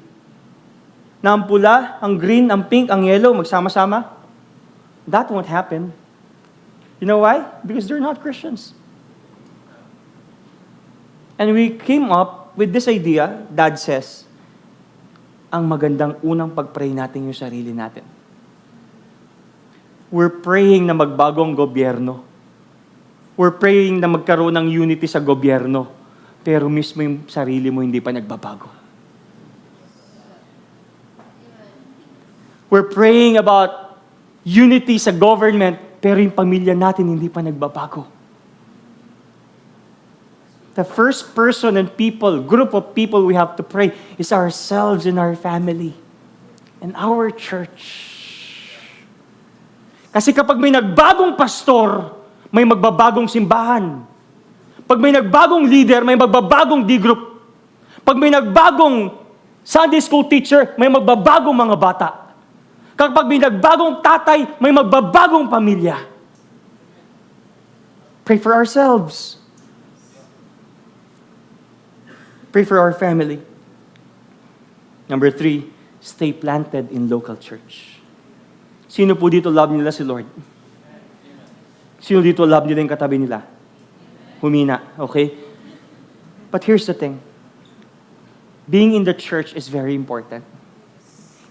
na ang pula, ang green, ang pink, ang yellow, magsama-sama. That won't happen. You know why? Because they're not Christians. And we came up with this idea, Dad says, ang magandang unang pag-pray natin yung sarili natin. We're praying na magbagong gobyerno. We're praying na magkaroon ng unity sa gobyerno. Pero mismo yung sarili mo hindi pa nagbabago. We're praying about unity sa government, pero yung pamilya natin hindi pa nagbabago. The first person and group of people we have to pray is ourselves and our family and our church. Kasi kapag may nagbagong pastor, may magbabagong simbahan. Pag may nagbagong leader, may magbabagong D-group. Pag may nagbagong Sunday school teacher, may magbabagong mga bata. Kapag may nagbagong tatay, may magbabagong pamilya. Pray for ourselves. Pray for our family. Number 3, stay planted in local church. Sino po dito love nila si Lord? Sino dito love nila yung katabi nila? Humina, okay? But here's the thing. Being in the church is very important.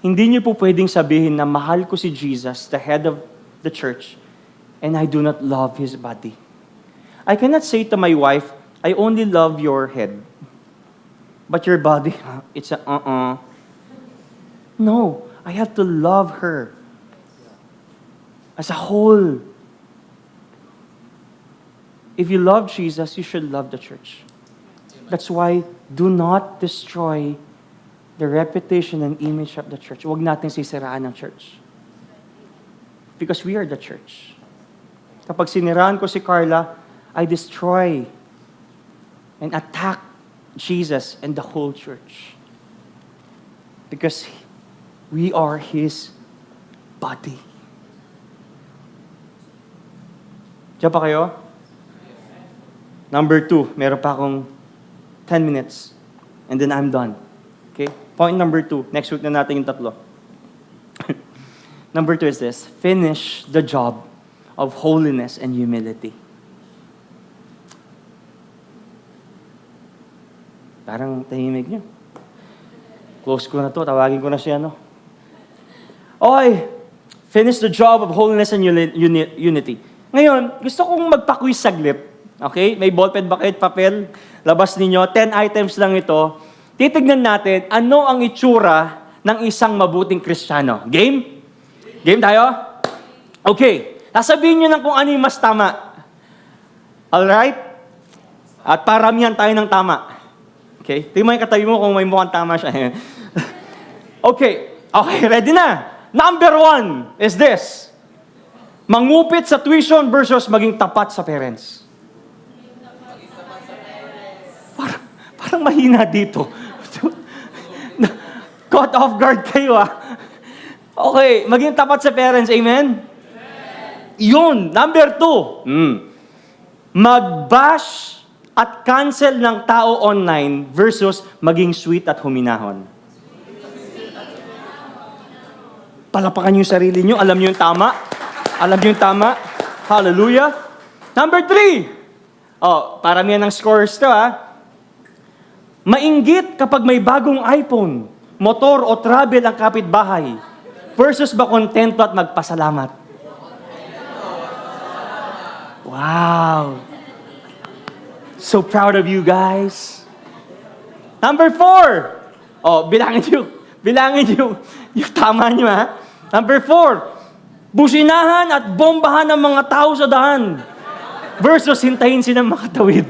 Hindi niyo po pwedeng sabihin na mahal ko si Jesus, the head of the church, and I do not love His body. I cannot say to my wife, I only love your head. But your body, it's a No, I have to love her as a whole. If you love Jesus, you should love the church. That's why do not destroy the reputation and image of the church. Huwag natin sisiraan ng church. Because we are the church. Kapag siniraan ko si Carla, I destroy and attack Jesus and the whole church. Because we are His body. Diyan pa kayo? Number 2, meron pa akong 10 minutes. And then I'm done. Okay? Point number 2. Next week na natin yung 3. Number 2 is this. Finish the job of holiness and humility. Parang tahimik niyo. Close ko na to. Tawagin ko na siya, no? Okay. Finish the job of holiness and unity. Ngayon, gusto kong magpa-quiz saglit. Okay? May ballpen, bucket, papel. Labas ninyo. 10 items lang ito. Titignan natin, ano ang itsura ng isang mabuting Kristiyano. Game? Game tayo? Okay. Sasabihin nyo lang kung ano yung mas tama. Alright? At paramihan tayo ng tama. Okay? Tingnan mo yung katabi mo kung may mukhang tama siya. Okay. Okay, ready na. Number 1 is this. Mangupit sa tuition versus maging tapat sa parents. Parang mahina dito. Caught off guard kayo, ah. Okay, maging tapat sa parents, amen? Yun, number 2. Mag-bash at cancel ng tao online versus maging sweet at huminahon. Palapakan yung sarili nyo. Alam nyo yung tama. Alam nyo yung tama. Hallelujah. Number 3. Paramihan ng scores to Mainggit kapag may bagong iPhone, motor o travel ang kapitbahay versus ba kontento at magpasalamat. Wow. So proud of you guys. Number 4. Bilangin nyo yung tama nyo Number 4. Businahan at bombahan ng mga tao sa daan versus hintayin silang makatawid.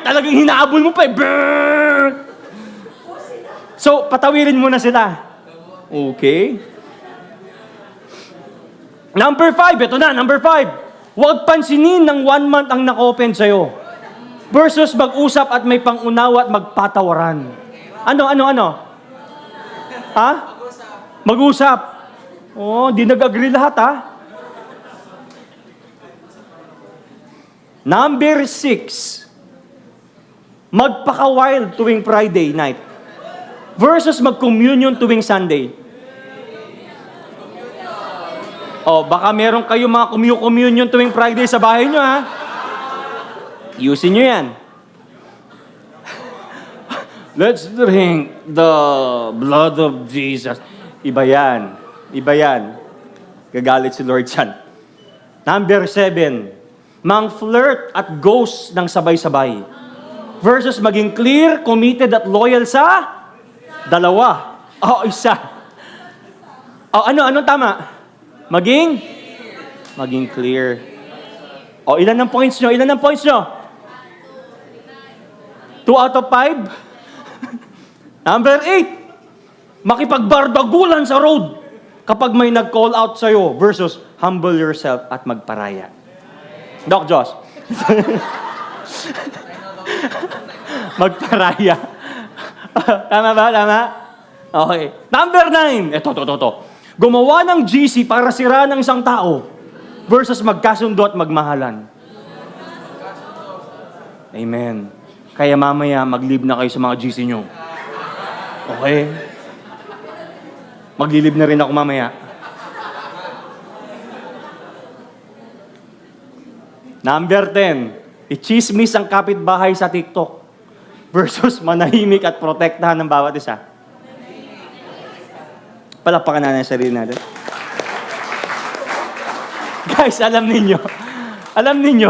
Talagang hinahabol mo pa So, patawirin mo na sila. Okay. Number 5. Ito na, number 5. Huwag pansinin ng 1 month ang naka-open sa'yo versus mag-usap at may pangunawa at magpatawaran. Ano? Mag-usap. Di nag-agree lahat Number 6. Magpaka-wild tuwing Friday night versus mag-communion tuwing Sunday. Baka meron kayo mga communion tuwing Friday sa bahay nyo Ayusin nyo yan. Let's drink the blood of Jesus. Iba yan. Gagalit si Lord yan. Number 7. Mang-flirt at ghost ng sabay-sabay. Versus maging clear, committed at loyal sa dalawa. Isa. Anong tama? Maging clear. Ilan ang points nyo? 2 out of 5? Number 8. Makipagbardagulan sa road kapag may nag-call out sa'yo versus humble yourself at magparaya. Doc Josh. Magparaya. Tama ba? Okay. Number 9. Ito. Gumawa ng GC para siraan ng isang tao versus magkasundo at magmahalan. Amen. Kaya mamaya mag-leave na kayo sa mga GC nyo. Okay? Mag-leave na rin ako mamaya. Number 10. I-chismis ang kapitbahay sa TikTok versus manahimik at protektahan ng bawat isa. Palakpakan na sarili natin. Guys, alam ninyo,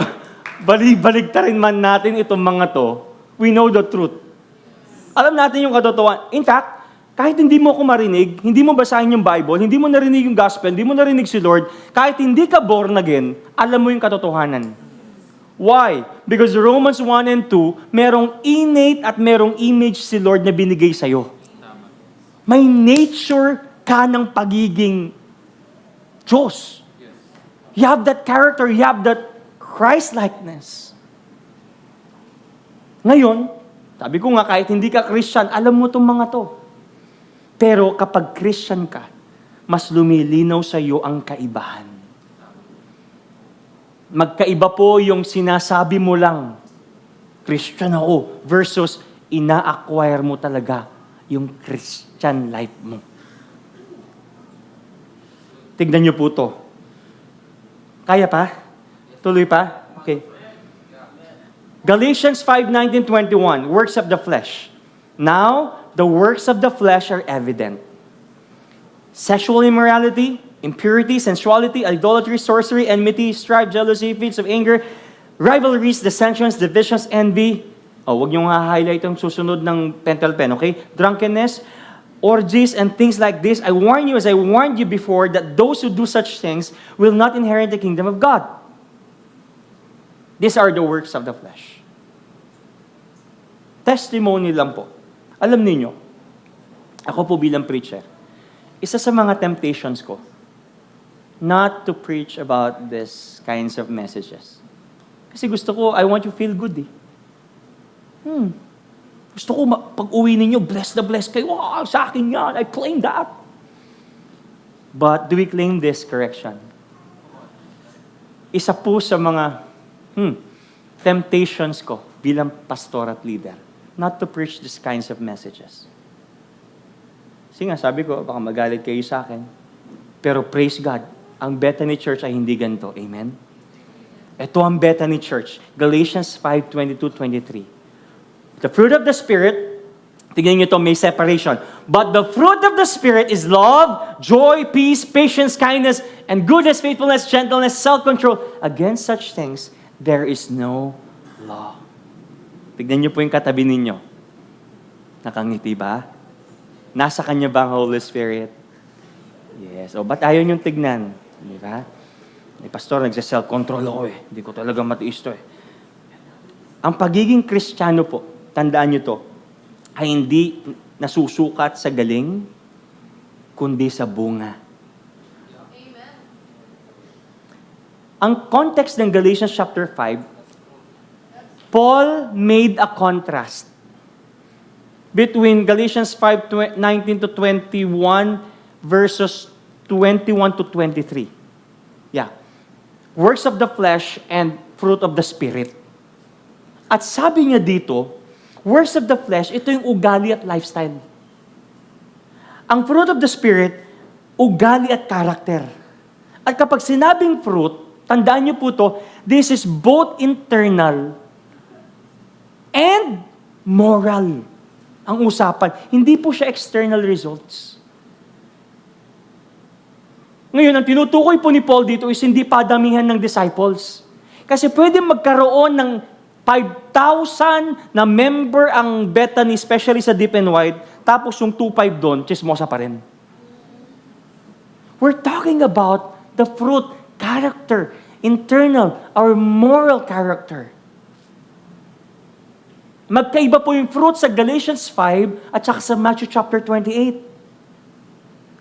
baligtarin man natin itong mga to, we know the truth. Alam natin yung katotohanan. In fact, kahit hindi mo ako marinig, hindi mo basahin yung Bible, hindi mo narinig yung gospel, hindi mo narinig si Lord, kahit hindi ka born again, alam mo yung katotohanan. Why? Because Romans 1 and 2, merong innate at merong image si Lord na binigay sa'yo. May nature ka ng pagiging Diyos. You have that character, you have that Christ-likeness. Ngayon, sabi ko nga, kahit hindi ka Christian, alam mo itong mga to. Pero kapag Christian ka, mas lumilinaw sa iyo ang kaibahan. Magkaiba po yung sinasabi mo lang, Christian ako, versus ina-acquire mo talaga yung Christian life mo. Tignan niyo po to. Kaya pa? Tuloy pa? Okay. Galatians 5:19-21, works of the flesh. Now, the works of the flesh are evident. Sexual immorality, impurity, sensuality, idolatry, sorcery, enmity, strife, jealousy, fits of anger, rivalries, dissensions, divisions, envy. Huwag niyong ha-highlight yung susunod ng pentel pen, okay? Drunkenness, orgies, and things like this. I warn you, as I warned you before, that those who do such things will not inherit the kingdom of God. These are the works of the flesh. Testimony lang po. Alam niyo, ako po bilang preacher, isa sa mga temptations ko, not to preach about this kinds of messages. Kasi gusto ko, I want you to feel good Gusto ko, pag uwi ninyo, blessed na blessed kayo. Wow, sa akin yan, I claim that. But do we claim this correction? Isa po sa mga temptations ko bilang pastor at leader, not to preach these kinds of messages. Kasi nga, sabi ko, baka magalit kayo sa akin. Pero praise God, ang Bethany Church ay hindi ganito. Amen? Ito ang Bethany Church. Galatians 5:22-23. The fruit of the Spirit, tingnan niyo ito, may separation. But the fruit of the Spirit is love, joy, peace, patience, kindness, and goodness, faithfulness, gentleness, self-control. Against such things, there is no law. Tignan niyo po yung katabi ninyo. Nakangiti ba? Nasa kanya ba ang Holy Spirit? Yes. O, ba't ayaw niyong tignan? Di ba? Pastor, nagsa-self-control ako eh. Hindi ko talaga matiis to eh. Ang pagiging Kristiyano po, tandaan niyo to, ay hindi nasusukat sa galing, kundi sa bunga. Amen. Ang context ng Galatians chapter 5, Paul made a contrast between Galatians 5:19-21 verses 21-23. Yeah. Works of the flesh and fruit of the Spirit. At sabi niya dito, works of the flesh, ito yung ugali at lifestyle. Ang fruit of the Spirit, ugali at character. At kapag sinabing fruit, tandaan niyo po to, this is both internal and moral ang usapan. Hindi po siya external results. Ngayon, ang tinutukoy po ni Paul dito is hindi padamihan ng disciples. Kasi pwede magkaroon ng 5,000 na member ang Bethany, especially sa Deep and Wide, tapos yung 2,500 doon, chismosa pa rin. We're talking about the fruit, character, internal, our moral character. Magkaiba po yung fruit sa Galatians 5 at saka sa Matthew chapter 28.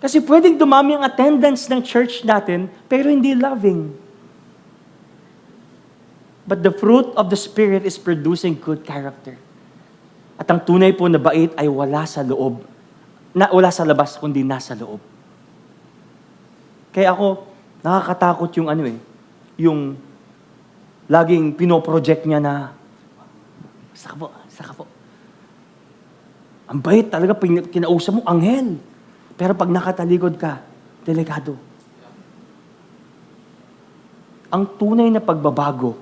Kasi pwedeng dumami ang attendance ng church natin, pero hindi loving. But the fruit of the Spirit is producing good character. At ang tunay po na bait ay wala sa loob. Wala sa labas, kundi nasa loob. Kaya ako, nakakatakot yung yung laging pinoproject niya na, saka po. Ang bait talaga, kinausap mo, anghel. Pero pag nakatalikod ka, delikado. Ang tunay na pagbabago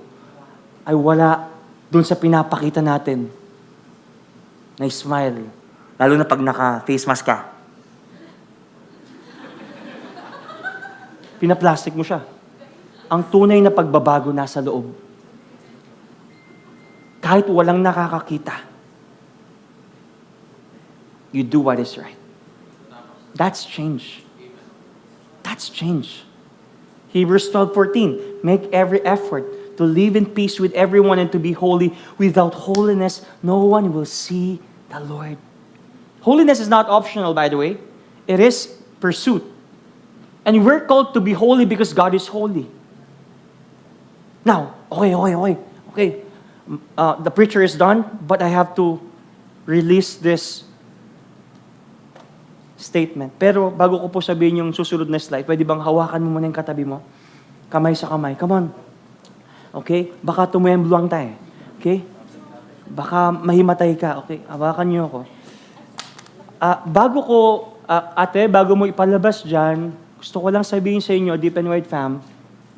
ay wala dun sa pinapakita natin na smile. Lalo na pag naka-face mask ka. Pinaplastic mo siya. Ang tunay na pagbabago nasa loob. Kahit walang nakakakita, you do what is right. That's change. That's change. Hebrews 12:14, make every effort to live in peace with everyone and to be holy. Without holiness, no one will see the Lord. Holiness is not optional, by the way. It is pursuit. And we're called to be holy because God is holy. Now, okay. The preacher is done, but I have to release this statement. Pero bago ko po sabihin yung susunod na slide, pwede bang hawakan mo muna yung katabi mo? Kamay sa kamay. Come on. Okay? Baka tumembluang tayo. Okay? Baka mahimatay ka. Okay? Hawakan niyo ako. Bago mo ipalabas dyan, gusto ko lang sabihin sa inyo, Deep and Wide fam,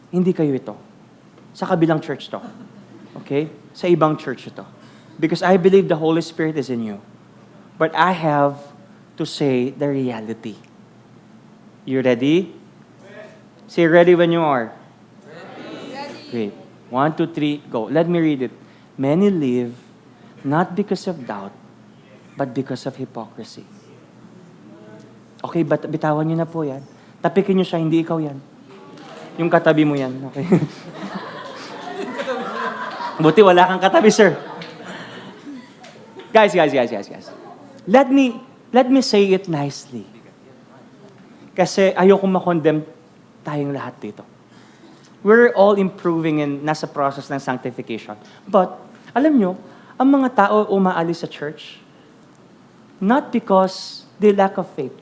hindi kayo ito. Sa kabilang church to. Okay? Sa ibang church ito. Because I believe the Holy Spirit is in you. But I have to say the reality. You ready? Say ready when you are. Great. 1, 2, 3, go. Let me read it. Many live not because of doubt, but because of hypocrisy. Okay, bitawan niyo na po yan. Tapikin niyo siya, hindi ikaw yan. Yung katabi mo yan. Okay. Buti wala kang katabi, sir. Guys. Let me say it nicely. Kasi ayoko ma-condemn tayong lahat dito. We're all improving and nasa process ng sanctification. But, alam nyo, ang mga tao umaalis sa church, not because they lack of faith,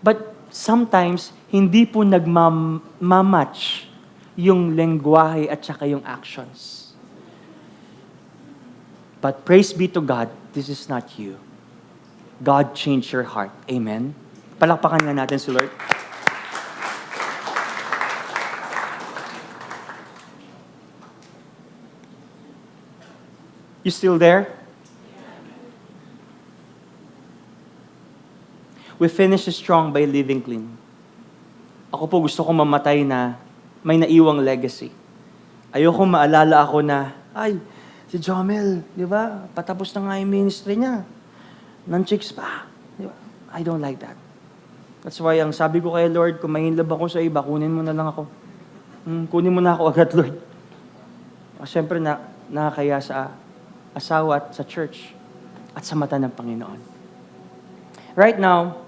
but sometimes, hindi po nagmamatch yung lengguwahe at saka yung actions. But praise be to God, this is not you. God changed your heart. Amen? Palakpakan nga natin si Lord. You still there? We finish strong by living clean. Ako po gusto ko mamatay na may naiwang legacy. Ayoko maalala ako na, ay, si Jomel, di ba? Patapos na nga yung ministry niya. Non-chicks pa. Di ba? I don't like that. That's why ang sabi ko kay Lord, kung mahilab ako sa iba, kunin mo na lang ako. Kunin mo na ako agad, Lord. Siyempre, nakakaya sa asawa at sa church at sa mata ng Panginoon. Right now,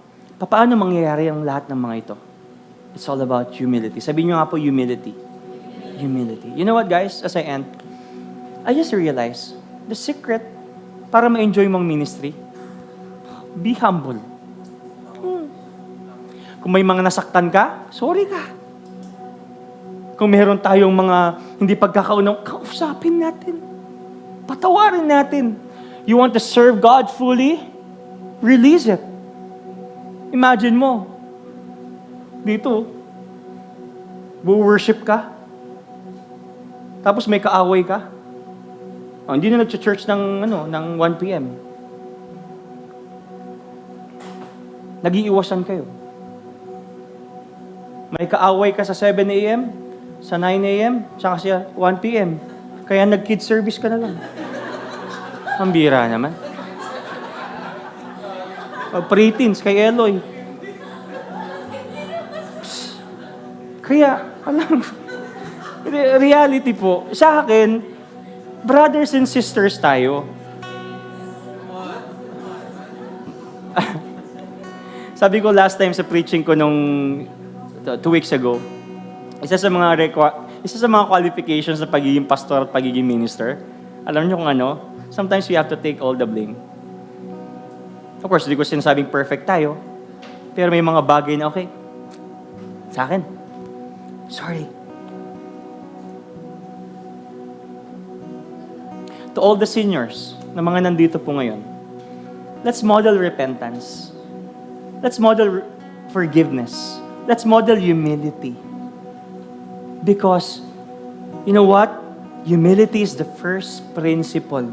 paano mangyayari ang lahat ng mga ito? It's all about humility. Sabihin nyo nga po, humility. Humility. You know what, guys? As I end, I just realized, the secret para ma-enjoy mong ministry, be humble. Kung may mga nasaktan ka, sorry ka. Kung meron tayong mga hindi pagkakaunaw, kausapin natin. Patawarin natin. You want to serve God fully? Release it. Imagine mo, dito, worship ka, tapos may kaaway ka. Hindi na nag-church ng 1 p.m. Nag-iiwasan kayo. May kaaway ka sa 7 a.m., sa 9 a.m., tsaka sa 1 p.m. Kaya nag-kid service ka na lang. Ang bira naman. Pre-teens kay Eloy. Kaya, reality po, sa akin, brothers and sisters tayo. Sabi ko last time sa preaching ko nung 2 weeks ago, isa sa mga qualifications sa pagiging pastor at pagiging minister, alam niyo kung ano? Sometimes we have to take all the blame. Of course, hindi ko sinasabing perfect tayo, pero may mga bagay na okay. Sa akin, sorry. To all the seniors na mga nandito po ngayon, let's model repentance. Let's model forgiveness. Let's model humility. Because, you know what? Humility is the first principle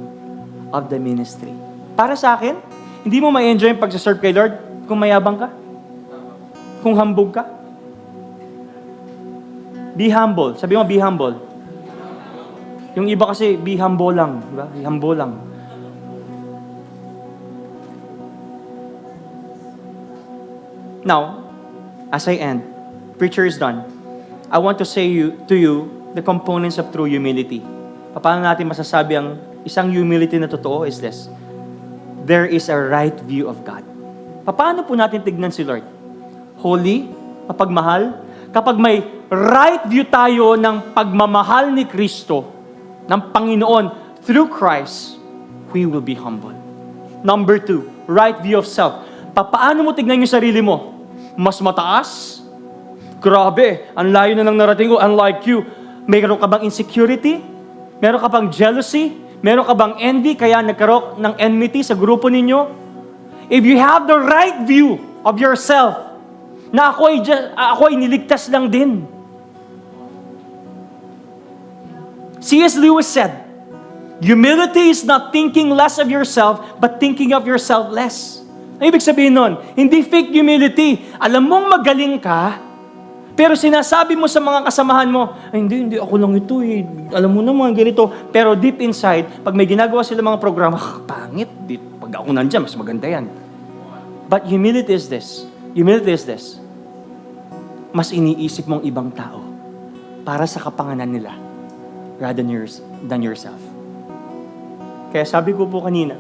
of the ministry. Para sa akin, hindi mo ma-enjoy yung pag-serve kay Lord kung mayabang ka. Kung hambog ka. Be humble. Sabi mo, be humble. Yung iba kasi, be humble lang. Diba? Be humble lang. Now, as I end, preacher is done. I want to say to you the components of true humility. Paano natin masasabi ang isang humility na totoo is this? There is a right view of God. Paano po natin tignan si Lord? Holy, mapagmahal. Kapag may right view tayo ng pagmamahal ni Kristo, ng Panginoon, through Christ, we will be humble. Number 2, right view of self. Paano mo tignan yung sarili mo? Mas mataas? Grabe, ang layo na ng narating ko, unlike you. Mayroon ka bang insecurity? Meron ka bang jealousy? Meron ka bang envy? Kaya nagkaroon ng enmity sa grupo ninyo? If you have the right view of yourself, na ako ay niligtas lang din. C.S. Lewis said, humility is not thinking less of yourself, but thinking of yourself less. Ang ibig sabihin nun, hindi fake humility. Alam mong magaling ka, pero sinasabi mo sa mga kasamahan mo, ay, hindi, ako lang ito eh. Alam mo naman, ganito. Pero deep inside, pag may ginagawa sila mga programa, pangit. Pag ako nandyan, mas maganda yan. But humility is this. Humility is this. Mas iniisip mong ibang tao para sa kapanganan nila rather than yourself. Kaya sabi ko po kanina,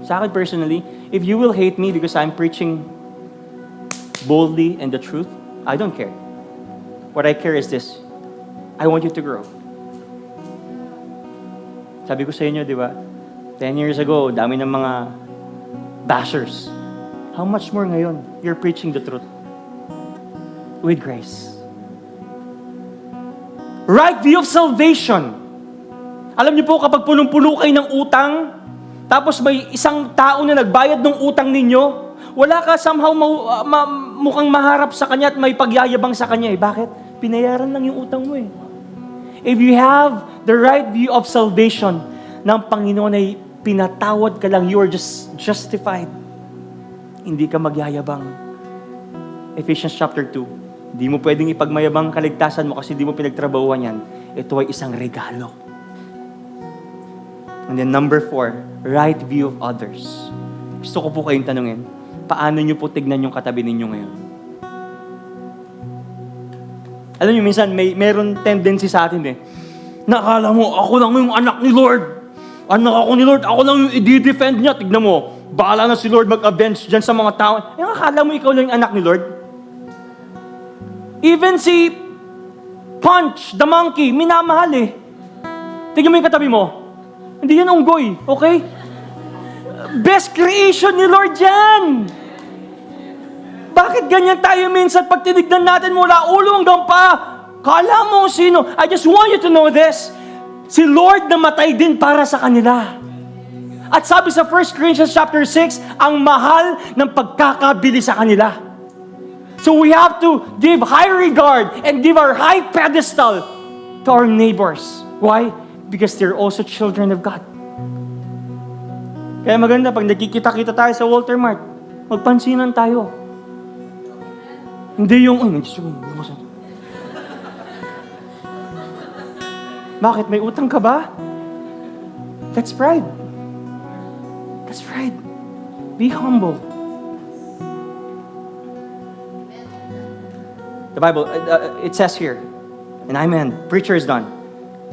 sa akin personally, if you will hate me because I'm preaching boldly and the truth, I don't care. What I care is this. I want you to grow. Sabi ko sa inyo, di ba? 10 years ago, dami ng mga bashers. How much more ngayon? You're preaching the truth. with grace. Right view of salvation. Alam niyo po, kapag punong-puno kayo ng utang, tapos may isang tao na nagbayad ng utang ninyo, wala ka somehow mukhang maharap sa kanya at may pagyayabang sa kanya. Bakit? Pinayaran lang yung utang mo eh. If you have the right view of salvation, ng Panginoon ay pinatawad ka lang, you are just justified. Hindi ka magyayabang. Ephesians chapter 2. Hindi mo pwedeng ipagmayabang kaligtasan mo kasi hindi mo pinagtrabahuan yan. Ito ay isang regalo. And then number 4, right view of others. Gusto ko po kayong tanungin, paano nyo po tignan yung katabi ninyo ngayon? Alam nyo, minsan meron tendency sa atin nakala mo, ako lang yung anak ni Lord. Anak ako ni Lord, ako lang yung i-defend niya. Tignan mo, bahala na si Lord mag-avenge dyan sa mga tao. Yung akala mo ikaw lang yung anak ni Lord? Even si Punch, the monkey, minamahal Tignan mo yung katabi mo. Hindi yan unggoy, okay? Best creation ni Lord yan. Bakit ganyan tayo minsan pag tinignan natin mula ulo hanggang pa? Kala mo sino? I just want you to know this. Si Lord namatay din para sa kanila. At sabi sa 1 Corinthians chapter 6, ang mahal ng pagkakabili sa kanila. So we have to give high regard and give our high pedestal to our neighbors. Why? Because they're also children of God. Kaya maganda, pag nakikita-kita tayo sa Walter Mart, magpansinan tayo. Hindi yung, bakit? May utang ka ba? That's pride. That's pride. Be humble. The Bible, it says here, and amen, preacher is done.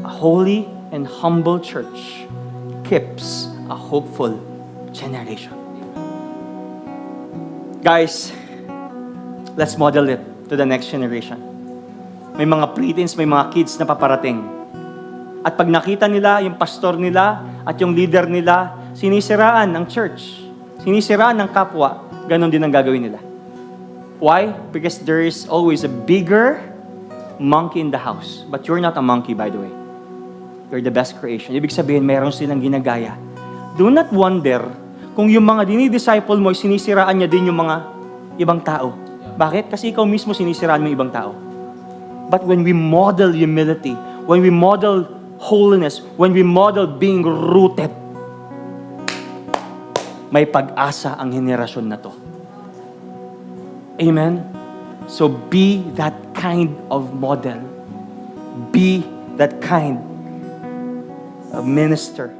A holy and humble church keeps a hopeful generation. Guys, let's model it to the next generation. May mga preteens, may mga kids na paparating. At pag nakita nila yung pastor nila at yung leader nila, sinisiraan ng church, sinisiraan ng kapwa, ganon din ang gagawin nila. Why? Because there is always a bigger monkey in the house. But you're not a monkey, by the way. You're the best creation. Ibig sabihin, meron silang ginagaya. Do not wonder kung yung mga dinidisciple mo, sinisiraan niya din yung mga ibang tao. Bakit? Kasi ikaw mismo sinisiraan mo yung ibang tao. But when we model humility, when we model holiness, when we model being rooted, may pag-asa ang henerasyon na to. Amen? So be that kind of model. Be that kind of minister.